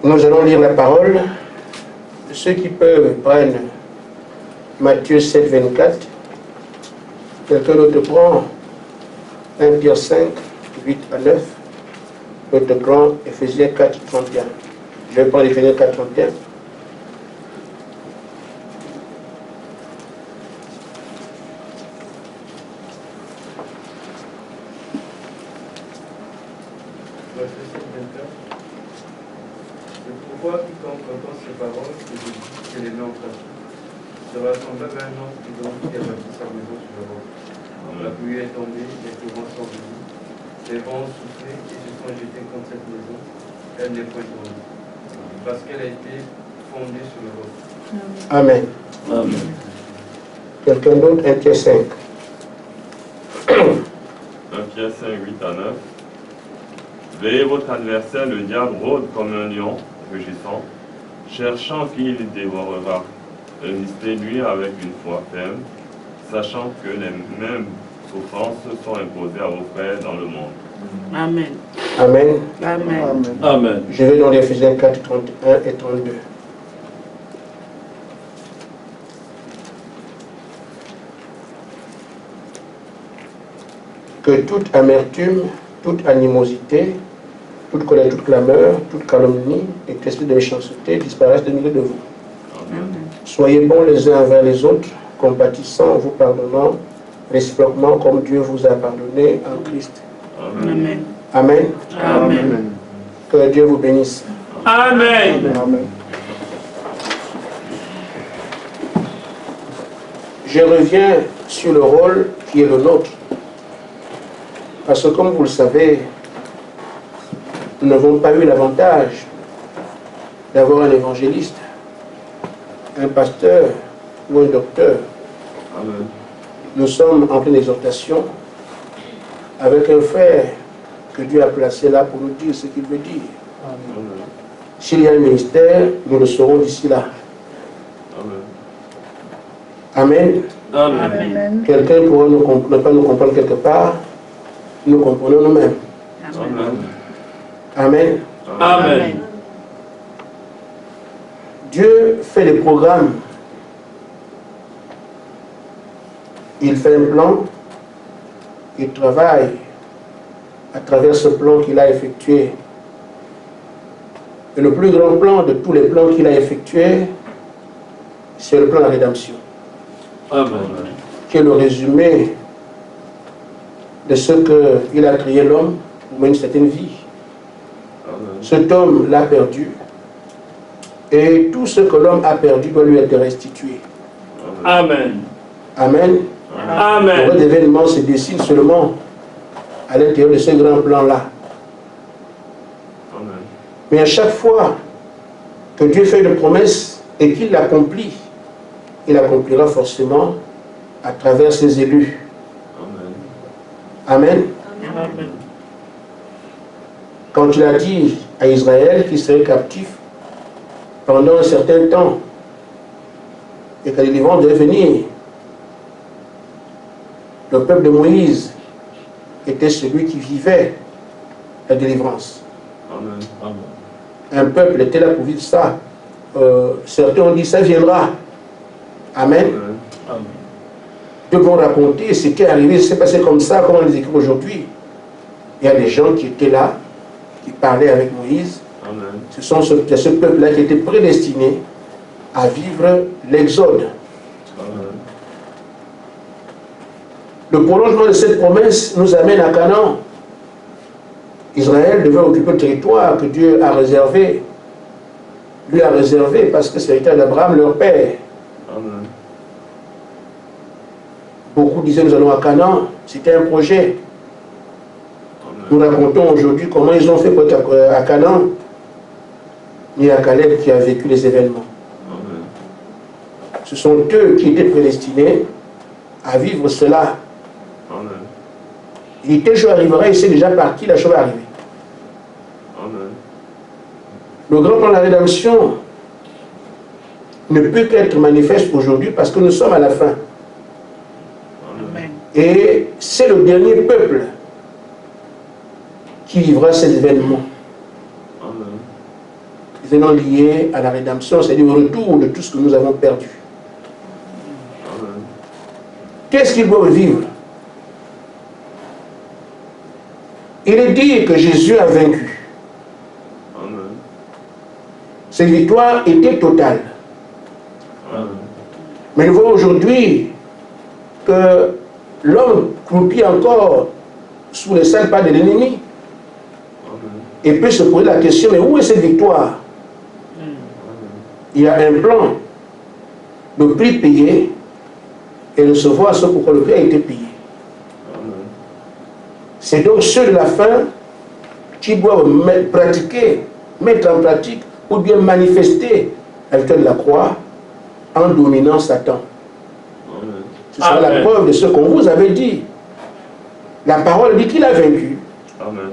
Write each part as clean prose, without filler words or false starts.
Nous allons lire la parole. Ceux qui peuvent prendre Matthieu 7, 24. Quelqu'un d'autre prend 1 Pierre 5, 8 à 9. L'autre prend Éphésiens 4, 31. Je vais prendre Éphésiens 4, 31. Pourquoi quiconque entend ces paroles et je dis que les met en pratique sera semblable à un homme qui a bâti sa maison sur le roc. La pluie est tombée, les courants sont venus, les vents ont soufflé et se sont jetés contre cette maison. Elle n'est point tombée, parce qu'elle a été fondée sur le roc. Amen. Amen. Quelqu'un d'autre, 1 Pierre 5. 1 Pierre 5, 8 à 9. Veillez votre adversaire, le diable, rôde comme un lion, rugissant, cherchant qui il dévorera. Résistez-lui avec une foi ferme, sachant que les mêmes souffrances sont imposées à vos frères dans le monde. Amen. Amen. Amen. Amen. Je vais dans Éphésiens 4, 31 et 32. Que toute amertume, toute animosité, toute colère, toute clameur, toute calomnie et tout esprit de méchanceté disparaissent de milieu de vous. Amen. Soyez bons les uns envers les autres, compatissants, vous pardonnant réciproquement comme Dieu vous a pardonné en Christ. Amen. Amen. Amen. Que Dieu vous bénisse. Amen. Amen. Je reviens sur le rôle qui est le nôtre. Parce que comme vous le savez, nous n'avons pas eu l'avantage d'avoir un évangéliste, un pasteur ou un docteur. Amen. Nous sommes en pleine exhortation avec un frère que Dieu a placé là pour nous dire ce qu'il veut dire. Amen. S'il y a un ministère, nous le saurons d'ici là. Amen. Amen. Amen. Quelqu'un pourra ne pas nous comprendre quelque part, nous comprenons nous-mêmes. Amen. Amen. Amen. Dieu fait des programmes. Il fait un plan, il travaille à travers ce plan qu'il a effectué. Et le plus grand plan de tous les plans qu'il a effectués, c'est le plan de la rédemption. Amen. Qui est le résumé de ce qu'il a créé l'homme pour mener une certaine vie. Amen. Cet homme l'a perdu. Et tout ce que l'homme a perdu doit lui être restitué. Amen. Amen. Amen. Les événements se dessinent seulement à l'intérieur de ce grand plan-là. Amen. Mais à chaque fois que Dieu fait une promesse et qu'il l'accomplit, il accomplira forcément à travers ses élus. Amen. Amen. Amen. Quand il a dit à Israël qu'il serait captif pendant un certain temps et que la délivrance devait venir, le peuple de Moïse était celui qui vivait la délivrance. Amen. Amen. Un peuple était là pour vivre ça. Certains ont dit ça viendra. Amen. Amen. Deux vont raconter ce qui est arrivé, c'est passé comme ça, comme on les écrit aujourd'hui. Il y a des gens qui étaient là, qui parlaient avec Moïse. Amen. Ce sont ce peuple-là qui était prédestiné à vivre l'exode. Amen. Le prolongement de cette promesse nous amène à Canaan. Israël devait occuper le territoire que Dieu a réservé. Lui a réservé parce que c'est l'héritage d'Abraham, leur père. Amen. Beaucoup disaient nous allons à Canaan. C'était un projet. Nous racontons aujourd'hui comment ils ont fait pour être à Canaan. Il y a Caleb qui a vécu les événements. Amen. Ce sont eux qui étaient prédestinés à vivre cela. Amen. Il tel jour arrivera, il sait déjà par qui la chose va arriver. Amen. Le grand plan de la rédemption ne peut qu'être manifeste aujourd'hui parce que nous sommes à la fin. Amen. Et c'est le dernier peuple qui vivra ces événements. Amen. événements liés à la rédemption, c'est-à-dire au retour de tout ce que nous avons perdu. Qu'est-ce qu'ils doivent vivre? Il est dit que Jésus a vaincu. Cette victoire était totale. Mais nous voyons aujourd'hui que l'homme croupit encore sous les sales pas de l'ennemi. Et peut se poser la question, mais où est cette victoire? Il y a un plan, le prix payé, et recevoir ce pourquoi le prix a été payé. C'est donc ceux de la fin qui doivent pratiquer, mettre en pratique, ou bien manifester la victoire de la croix en dominant Satan. Ce sera la preuve de ce qu'on vous avait dit. La parole dit qu'il a vaincu. Amen.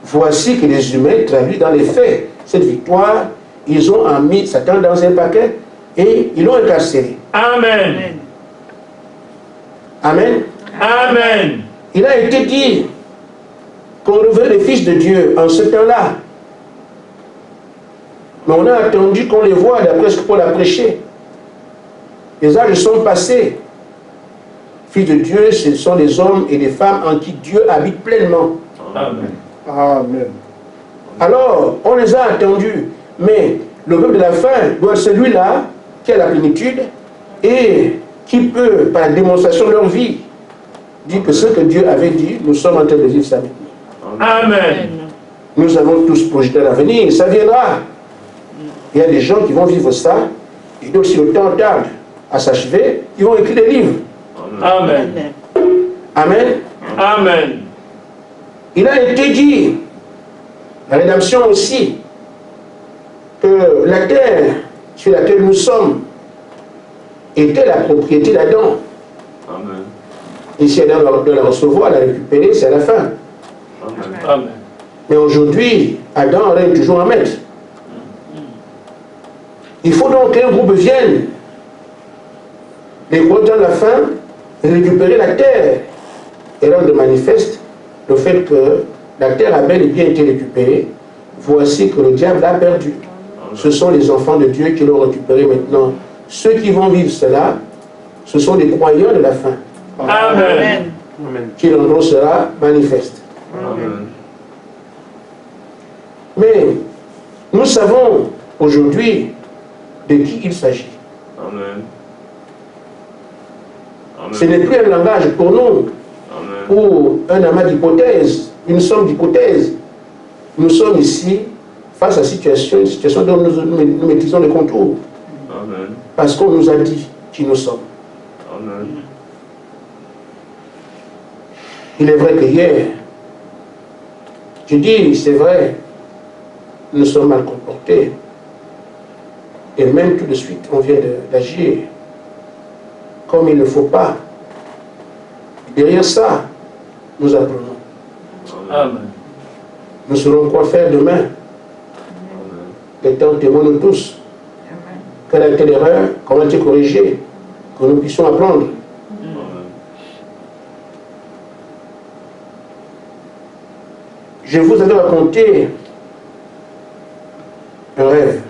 Voici que les humains traduisent dans les faits cette victoire. Ils ont mis Satan dans un paquet et ils l'ont incarcéré. Amen. Amen. Amen. Il a été dit qu'on reverrait les fils de Dieu en ce temps-là. Mais on a attendu qu'on les voie d'après ce que Paul a prêché. Les âges sont passés. Fils de Dieu, ce sont les hommes et les femmes en qui Dieu habite pleinement. Amen. Amen. Alors, on les a attendus. Mais le peuple de la fin doit être celui-là qui a la plénitude et qui peut, par démonstration de leur vie, dire que ce que Dieu avait dit, nous sommes en train de vivre ça maintenant. Amen. Nous avons tous projeté l'avenir, ça viendra. Il y a des gens qui vont vivre ça, et donc si le temps tarde à s'achever, ils vont écrire des livres. Amen. Amen. Amen. Il a été dit, la rédemption aussi, que la terre sur laquelle nous sommes était la propriété d'Adam. Amen. Et si Adam doit la recevoir, la récupérer, c'est à la fin. Amen. Mais aujourd'hui, Adam règne toujours en maître. Il faut donc qu'un groupe vienne, les gros dans la fin, récupérer la terre et rendre manifeste le fait que la terre a bel et bien été récupérée. Voici que le diable l'a perdu. Ce sont les enfants de Dieu qui l'ont récupéré maintenant. Ceux qui vont vivre cela, ce sont les croyants de la fin. Amen. Qui rendront cela manifeste. Amen. Mais nous savons aujourd'hui de qui il s'agit. Amen. Ce n'est plus un langage pour nous, Amen. ou un amas d'hypothèses, une somme d'hypothèses. Nous sommes ici face à une situation dont nous maîtrisons les contours. Amen. Parce qu'on nous a dit qui nous sommes. Amen. Il est vrai que hier, je dis, c'est vrai, nous sommes mal comportés. Et même tout de suite, on vient d'agir comme il ne faut pas. Derrière ça, nous apprenons. Amen. Nous saurons quoi faire demain. Étant témoins de tous. Quelle a été l'erreur, comment a été corrigée, que nous puissions apprendre. Je vous avais raconté un rêve.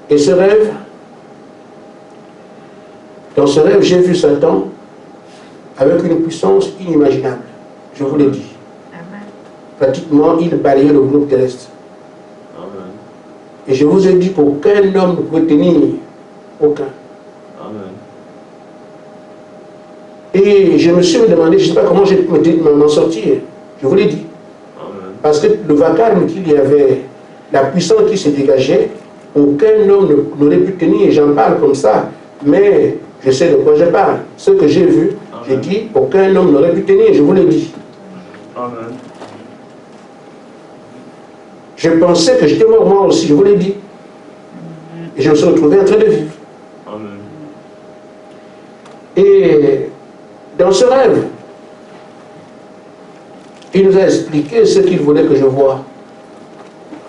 Et ce rêve, dans ce rêve, j'ai vu Satan avec une puissance inimaginable. Je vous l'ai dit. Pratiquement, il balayait le groupe terrestre. Amen. Et je vous ai dit qu'aucun homme ne pouvait tenir. Aucun. Amen. Et je me suis demandé, je ne sais pas comment je peux m'en sortir. Je vous l'ai dit. Amen. Parce que le vacarme qu'il y avait, la puissance qui se dégageait, aucun homme n'aurait pu tenir. J'en parle comme ça, mais je sais de quoi je parle. Ce que j'ai vu, j'ai dit, aucun homme n'aurait pu tenir. Je vous l'ai dit. Amen. Je pensais que j'étais mort moi aussi, je vous l'ai dit. Et je me suis retrouvé en train de vivre. Amen. Et dans ce rêve, il nous a expliqué ce qu'il voulait que je voie.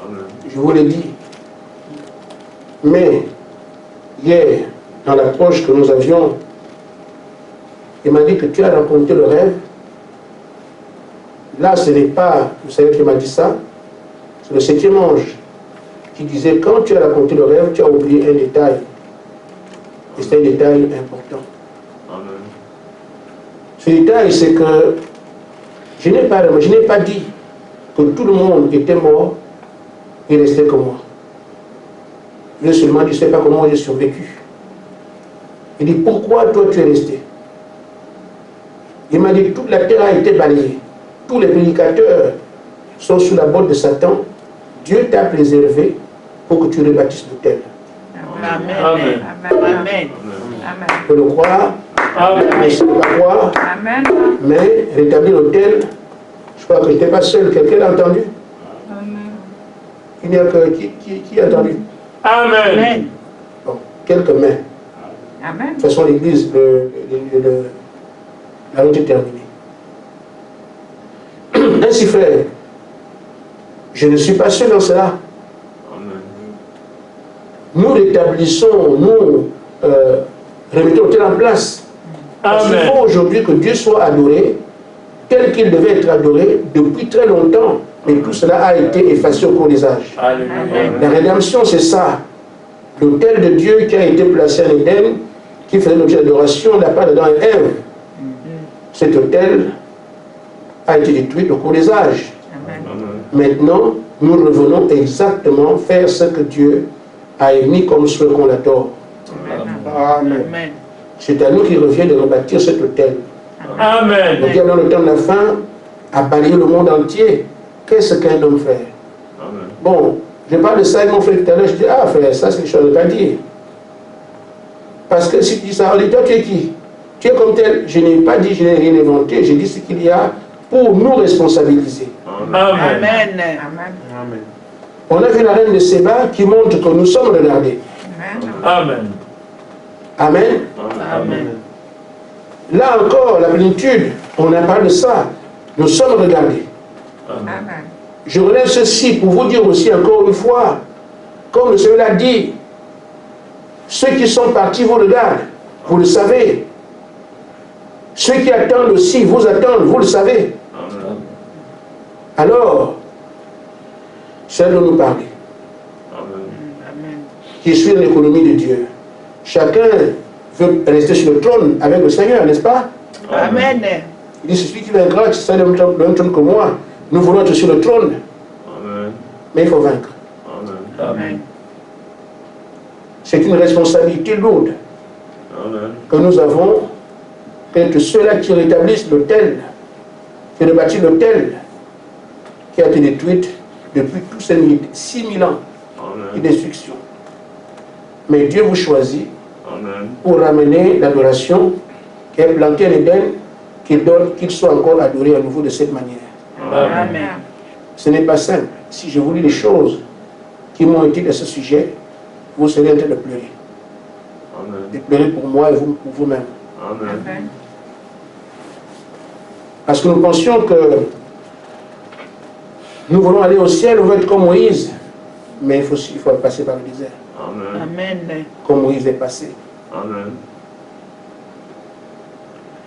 Amen. Je vous l'ai dit. Mais hier, dans l'approche que nous avions, il m'a dit que tu as raconté le rêve. Là, ce n'est pas, vous savez qui m'a dit ça, ce C'est le 7e ange qui disait, quand tu as raconté le rêve, tu as oublié un détail. Et c'est un détail important. Amen. Ce détail, c'est que je n'ai pas dit que tout le monde était mort et restait comme moi. Je seulement dit, je ne sais pas comment j'ai survécu. Il dit, pourquoi toi tu es resté? Il m'a dit, toute la terre a été balayée. Tous les prédicateurs sont sous la botte de Satan. Dieu t'a préservé pour que tu rebâtisses l'autel. Amen. Amen. Amen. Amen. Je peux le croire, Amen. mais je ne peux pas croire. Amen. Mais rétablir l'autel, je crois que je n'étais pas seul. Quelqu'un l'a entendu? Il n'y a que qui a entendu? Amen. Bon, quelques mains. Amen. De toute façon, l'église, la route est terminée. Ainsi, frère, je ne suis pas seul dans cela. Amen. Nous rétablissons, nous remettons l'autel en place. Parce qu'il Amen. faut aujourd'hui que Dieu soit adoré tel qu'il devait être adoré depuis très longtemps. Mais tout cela a été effacé au cours des âges. Alléluia. La rédemption, c'est ça. L'autel de Dieu qui a été placé en Éden, qui faisait l'objet d'adoration de la part d'Adam et Ève. Cet autel a été détruit au cours des âges. Amen. Maintenant, nous revenons exactement faire ce que Dieu a émis comme souhait qu'on l'adore. Amen. Amen. C'est à nous qui revient de rebâtir cet autel. Amen. Le diable, dans le temps de la fin, a balayé le monde entier. Qu'est-ce qu'un homme fait? Amen. Bon, je parle de ça avec mon frère tout à l'heure, je dis, ah frère, ça c'est les choses à dire. Parce que si tu dis ça, on dit, toi tu es qui? Tu es comme tel. Je n'ai pas dit, je n'ai rien inventé, j'ai dit ce qu'il y a pour nous responsabiliser. Amen. Amen. Amen. Amen. On a vu la reine de Séba qui montre que nous sommes regardés. Amen. Amen. Amen. Là encore, la plénitude, on a parlé de ça. Nous sommes regardés. Amen. Je relève ceci pour vous dire aussi encore une fois, comme le Seigneur l'a dit, ceux qui sont partis vous regardent, vous le savez. Ceux qui attendent aussi vous attendent, vous le savez. Amen. Alors, c'est de nous parler, Amen. Amen. qui suit l'économie de Dieu. Chacun veut rester sur le trône avec le Seigneur, n'est-ce pas? Amen. Il dit, c'est celui qui vaincra, qui sera le même trône que moi. Nous voulons être sur le trône, Amen. mais il faut vaincre. Amen. Amen. C'est une responsabilité lourde Amen. que nous avons, que ceux-là qui rétablissent l'autel, qui rebâtissent l'autel, qui a été détruite depuis tous ces 6000 ans de Amen. destruction. Mais Dieu vous choisit Amen. pour ramener l'adoration qui est plantée en Éden, qu'il soit encore adoré à nouveau de cette manière. Amen. Ce n'est pas simple. Si je vous lis les choses qui m'ont été à ce sujet, vous serez en train de pleurer. De Amen. pleurer pour moi et vous, pour vous-même. Amen. Amen. Parce que nous pensions que nous voulons aller au ciel, on veut être comme Moïse. Mais il faut passer par le désert, Amen. Amen. comme Moïse est passé. Amen.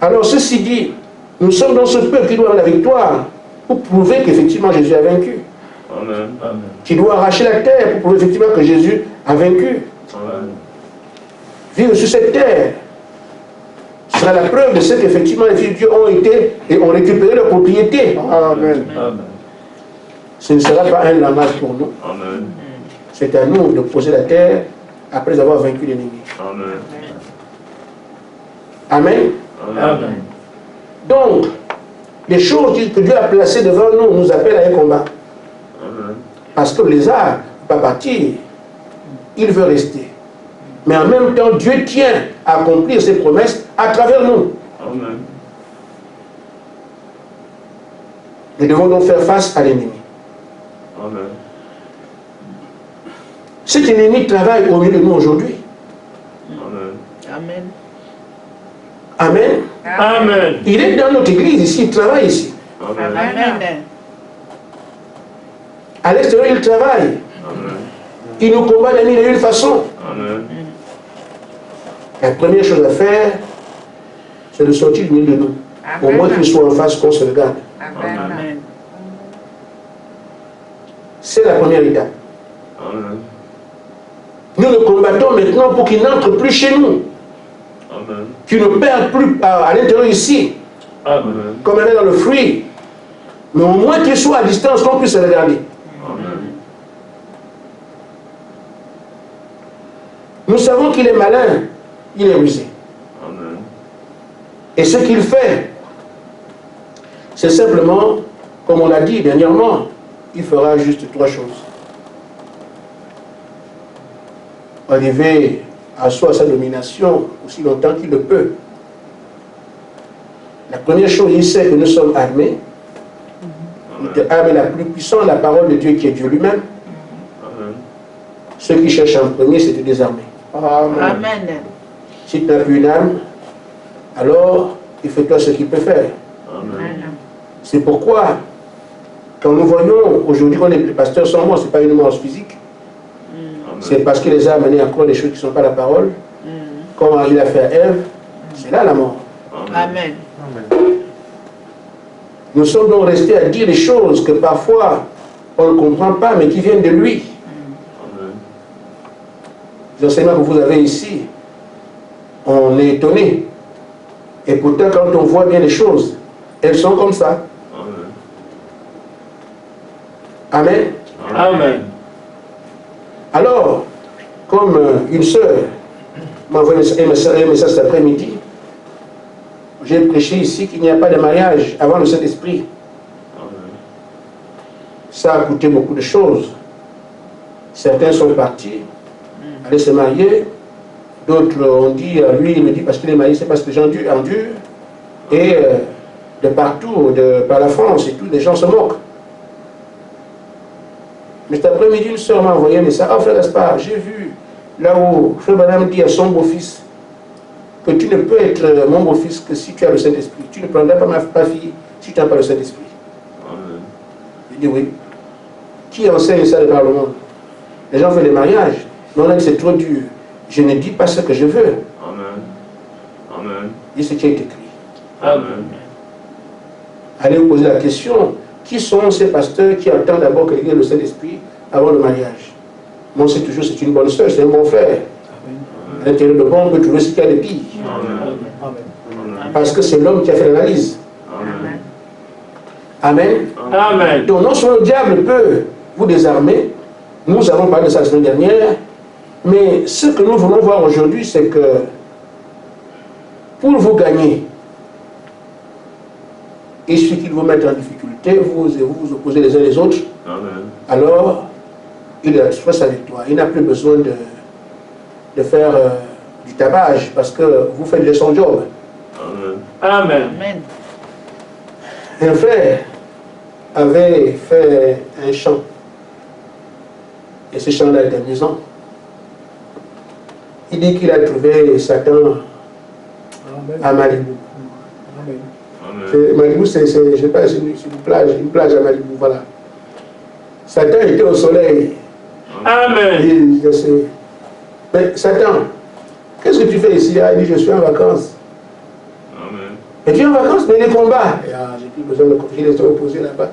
Alors, ceci dit, nous sommes dans ce peuple qui doit avoir la victoire pour prouver qu'effectivement Jésus a vaincu. Amen. Amen. Qui doit arracher la terre pour prouver effectivement que Jésus a vaincu. Amen. Vivre sur cette terre sera la preuve de ce qu'effectivement les fils de Dieu ont été et ont récupéré leur propriété. Amen. Amen. Ce ne sera pas un langage pour nous. Amen. C'est à nous de poser la terre après avoir vaincu l'ennemi. Amen. Amen. Amen. Donc, les choses que Dieu a placées devant nous nous appellent à un combat. Amen. Parce que le lézard ne peut pas partir. Il veut rester. Mais en même temps, Dieu tient à accomplir ses promesses à travers nous. Amen. Nous devons donc faire face à l'ennemi. Amen. Cet ennemi travaille au milieu de nous aujourd'hui. Amen. Amen. Amen. Amen. Il est dans notre église ici, il travaille ici. Amen. Amen. À l'extérieur, il travaille. Amen. Il nous combat de mille et une façons. Amen. La première chose à faire, c'est de sortir du milieu de nous. Au moins qu'il soit en face qu'on se regarde. Amen. C'est la première étape. Amen. Nous le combattons maintenant pour qu'il n'entre plus chez nous. Amen. Qu'il ne perde plus à l'intérieur ici. Amen. Comme elle est dans le fruit. Mais au moins qu'il soit à distance, qu'on puisse le regarder. Amen. Nous savons qu'il est malin, il est rusé. Amen. Et ce qu'il fait, c'est simplement, comme on l'a dit dernièrement, il fera juste 3 choses. Arriver à soi sa domination aussi longtemps qu'il le peut. La première chose, il sait que nous sommes armés. Notre arme est la plus puissante, la parole de Dieu qui est Dieu lui-même. Amen. Ce qui cherche en premier, c'est de désarmer. Amen. Si tu n'as plus une arme, alors il fait toi ce qu'il peut faire. Amen. C'est pourquoi, quand nous voyons aujourd'hui que les pasteurs sont morts, ce n'est pas une mort physique. C'est parce qu'il les a amenés encore des choses qui ne sont pas la parole. Comme il a fait à Ève, c'est là la mort. Amen. Nous sommes donc restés à dire des choses que parfois on ne comprend pas, mais qui viennent de lui. Amen. Les enseignements que vous avez ici, on est étonné. Et pourtant, quand on voit bien les choses, elles sont comme ça. Amen. Amen. Amen. Alors, comme une sœur m'a envoyé un message cet après-midi, j'ai prêché ici qu'il n'y a pas de mariage avant le Saint-Esprit. Amen. Ça a coûté beaucoup de choses. Certains sont partis, aller se marier. D'autres ont dit, lui, il me dit parce qu'il est marié, c'est parce que les gens endurent. Et de partout, par la France et tout, les gens se moquent. Mais cet après-midi, une soeur m'a envoyé un message. Ah, frère Gaspard, j'ai vu là où frère Madame dit à son beau-fils que tu ne peux être mon beau-fils que si tu as le Saint-Esprit. Tu ne prendras pas ma fille si tu n'as pas le Saint-Esprit. Amen. Je dis oui. Qui enseigne ça par le monde? Les gens font des mariages. Mais on a dit c'est trop dur. Je ne dis pas ce que je veux. Amen. Amen. Dis ce qui est écrit. Amen. Allez vous poser la question. Qui sont ces pasteurs qui attendent d'abord que l'Église ait le Saint-Esprit avant le mariage? Moi, c'est toujours, c'est une bonne sœur, c'est un bon frère. À l'intérieur de bon, on peut trouver ce qu'il y a de pire. Amen. Parce que c'est l'homme qui a fait l'analyse. Amen. Amen. Amen. Donc, non seulement le diable peut vous désarmer, nous avons parlé de ça la semaine dernière, mais ce que nous voulons voir aujourd'hui, c'est que pour vous gagner, il suffit qu'il vous mette en difficulté, vous vous opposez les uns les autres, Amen. alors il a sa victoire. Il n'a plus besoin de faire du tapage parce que vous faites son job. Amen. Amen. Amen. Un frère avait fait un chant. Et ce chant-là est amusant. Il dit qu'il a trouvé Satan à Malibu. Amen. Malibu, je sais pas, c'est une plage à Malibu, voilà. Satan était au soleil. Amen. Et je sais. Mais Satan, qu'est-ce que tu fais ici? Il dit, je suis en vacances. Amen. Mais tu es en vacances, mais les combats. J'ai plus besoin de confiner, les opposés là-bas.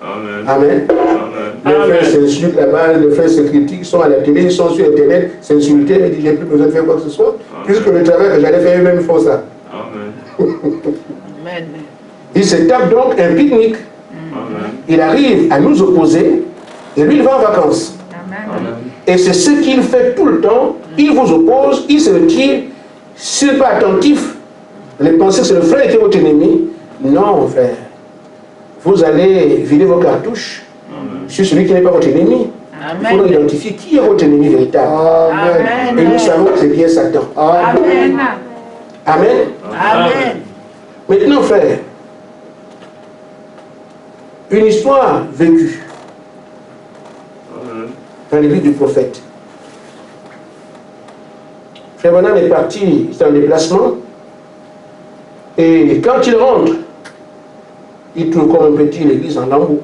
Amen. Amen. Amen. Les frères s'insultent là-bas, les frères se critiquent, ils sont à la télé, ils sont sur Internet, s'insulter, il dit, j'ai plus besoin de faire quoi que ce soit, puisque le travail que j'allais faire, eux-mêmes font ça. Amen. Amen. Il se tape donc un pique-nique. Amen. Il arrive à nous opposer, et lui, il va en vacances. Amen. Et c'est ce qu'il fait tout le temps. Il vous oppose, il se retire. S'il n'est pas attentif, les pensées que c'est le frère qui est votre ennemi. Non, frère. Vous allez vider vos cartouches sur celui qui n'est pas votre ennemi. Il faut Amen. identifier qui est votre ennemi véritable. Amen. Et nous savons que c'est bien Satan. Amen. Amen. Amen. Maintenant, frère, une histoire vécue Amen. dans les livres du prophète. Frère Branham est parti, il était en déplacement, et quand il rentre, il trouve comme un petit l'église en lambeaux.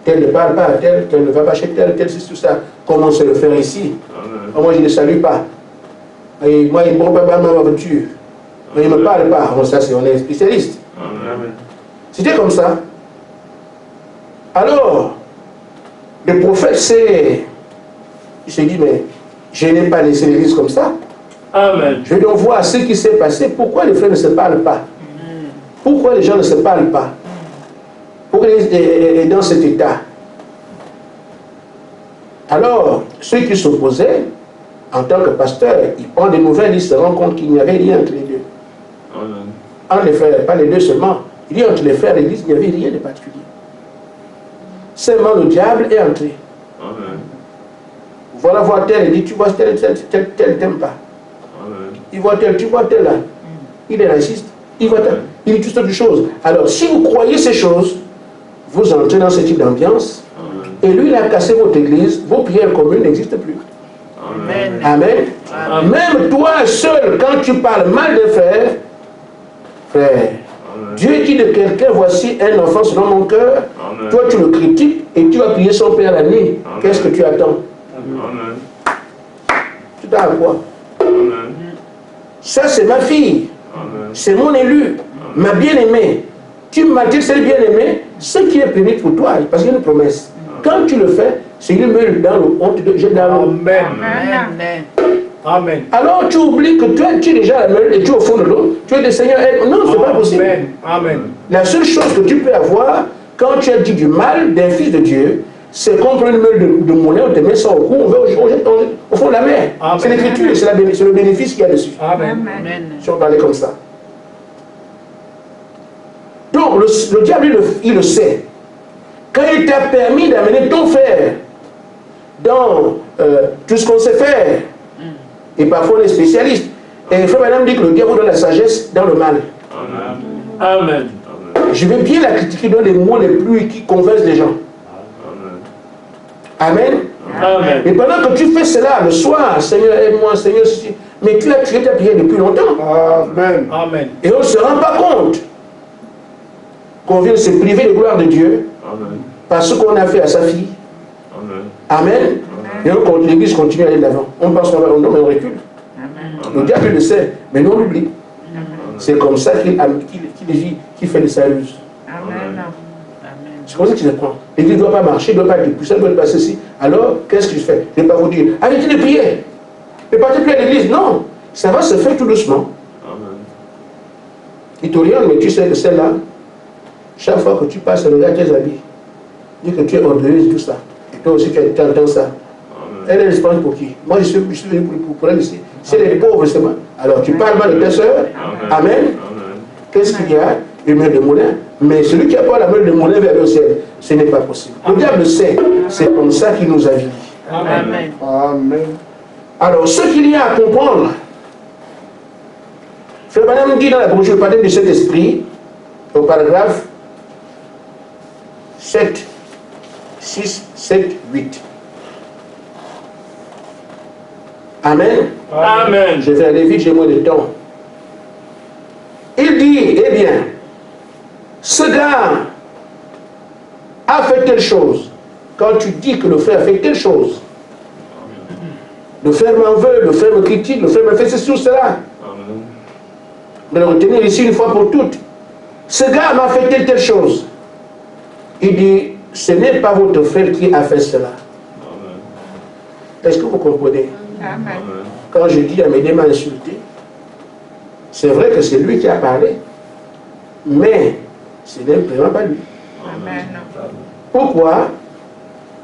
Tel ne parle pas à tel, tel ne va pas chez tel, tel, c'est tout ça. Comment se le faire ici? Amen. Moi, je ne salue pas. Et moi, il ne prend pas ma voiture. Mais il ne me parle pas. Bon, ça, on est spécialiste. Amen. C'était comme ça. Alors, Le prophète s'est dit, mais je n'ai pas laissé l'église comme ça. Amen. Je dois voir ce qui s'est passé. Pourquoi les frères ne se parlent pas? Pourquoi les gens ne se parlent pas? Pourquoi l'église est dans cet état? Alors, ceux qui s'opposaient, en tant que pasteur, ils prennent des nouvelles, ils se rendent compte qu'il n'y avait rien entre les deux. Amen. Entre les frères, pas les deux seulement. Il dit entre les frères et l'église, il n'y avait rien de particulier. Seulement le diable est entré. Amen. Voilà voir tel, il dit, tu vois tel, t'aime pas. Amen. Il voit tel, tu vois tel là. Il est raciste. Il voit tel. Il dit toutes sortes de choses. Alors, si vous croyez ces choses, vous entrez dans ce type d'ambiance, et lui, il a cassé votre église, vos prières communes n'existent plus. Amen. Amen. Amen. Même toi seul, quand tu parles mal de frère, Amen. Dieu dit de quelqu'un, voici un enfant selon mon cœur, Amen. toi tu le critiques et tu vas prier son père la nuit. Amen. Qu'est-ce que tu attends? Amen. Tu t'attends à quoi? Amen. Ça c'est ma fille, Amen. c'est mon élu, ma bien-aimée. Tu m'as dit c'est le bien-aimé, ce qui est permis pour toi, parce qu'il y a une promesse. Quand tu le fais, c'est une meule dans le on te jette dans l'eau. Amen. Amen. Amen. Alors tu oublies que toi tu es déjà à la meule et tu es au fond de l'eau, tu es des seigneurs. Non, c'est pas possible. Amen. Amen. La seule chose que tu peux avoir quand tu as dit du mal d'un fils de Dieu, c'est contre une meule de monnaie, on te met ça au cou, on va au fond de la mer. Amen. C'est l'écriture, c'est le bénéfice qu'il y a dessus. Amen. Amen. Si on parlait comme ça. Donc le diable, il le sait. Quand il t'a permis d'amener ton frère dans tout ce qu'on sait faire, et parfois on est spécialiste, et frère madame dit que le diable donne la sagesse dans le mal. Amen. Amen. Je vais bien la critiquer dans les mots les plus qui convainquent les gens. Amen. Amen. Et pendant que tu fais cela le soir, Seigneur aide-moi, Seigneur ceci, mais tu as tué ta prière depuis longtemps. Amen. Amen. Et on ne se rend pas compte qu'on vient de se priver de gloire de Dieu Amen. par ce qu'on a fait à sa fille. Amen. Amen. Et donc l'église continue à aller de l'avant. On pense qu'on va, non, mais on recule. Amen. Le diable le sait, mais nous on l'oublie. C'est comme ça qu'il fait des saluts. Amen. Amen. C'est comme ça qu'il apprend. L'église ne doit pas marcher, ne doit pas être poussée, ne doit pas ceci. Alors, qu'est-ce que je fais? Je ne vais pas vous dire, arrêtez de prier. Ne partez plus à l'église. Non, ça va se faire tout doucement. Amen. Il te regarde, mais tu sais que celle-là, chaque fois que tu passes, elle regarde tes habits. Dis que tu es orgueilleuse, tout ça. Et toi aussi, tu entends ça. Amen. Elle est responsable pour qui? Moi, je suis venu pour elle ici. Si elle est pauvre, c'est moi. Alors, tu parles mal de ta soeur. Amen. Amen. Qu'est-ce qu'il y a? Une meule de moulin. Mais celui qui a pas la meule de moulin vers le ciel, ce n'est pas possible. Le diable sait. C'est comme ça qu'il nous a dit. Amen. Amen. Alors, ce qu'il y a à comprendre, Frère Branham dit dans la brochure de cet esprit, au paragraphe 7, 6, 7, 8. Amen. Amen. Je vais aller vite, j'ai moins de temps. Il dit, eh bien, ce gars a fait telle chose. Quand tu dis que le frère a fait telle chose, le frère m'en veut, le frère me critique, le frère me fait ceci ou cela. Amen. De le retenir ici une fois pour toutes. Ce gars m'a fait telle chose. Il dit, ce n'est pas votre frère qui a fait cela. Amen. Est-ce que vous comprenez? Amen. Amen. Quand je dis à Médée m'a insulté, c'est vrai que c'est lui qui a parlé, mais ce n'est vraiment pas lui. Amen. Pourquoi?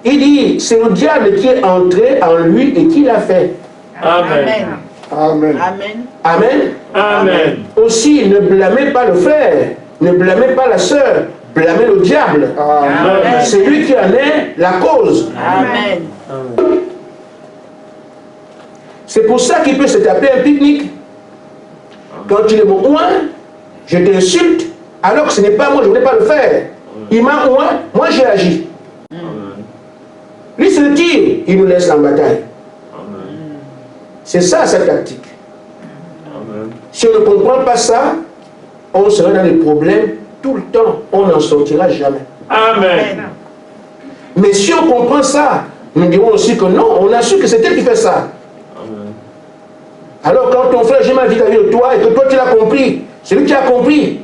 Il dit, c'est le diable qui est entré en lui et qui l'a fait. Amen. Amen. Amen. Amen. Amen. Aussi, ne blâmez pas le frère, ne blâmez pas la sœur, blâmez le diable. Amen. C'est lui qui en est la cause. Amen. C'est pour ça qu'il peut se taper un pique-nique. Quand il est mon oin, je t'insulte, alors que ce n'est pas moi, je ne voulais pas le faire. Il m'a oin, moi j'ai agi. Amen. Lui se tire, il nous laisse en bataille. Amen. C'est ça sa tactique. Amen. Si on ne comprend pas ça, on sera dans des problèmes tout le temps. On n'en sortira jamais. Amen. Mais si on comprend ça, nous dirons aussi que non, on a su que c'est elle qui fait ça. Amen. Alors quand ton frère, j'ai ma vie de toi et que toi tu l'as compris, c'est lui qui a compris.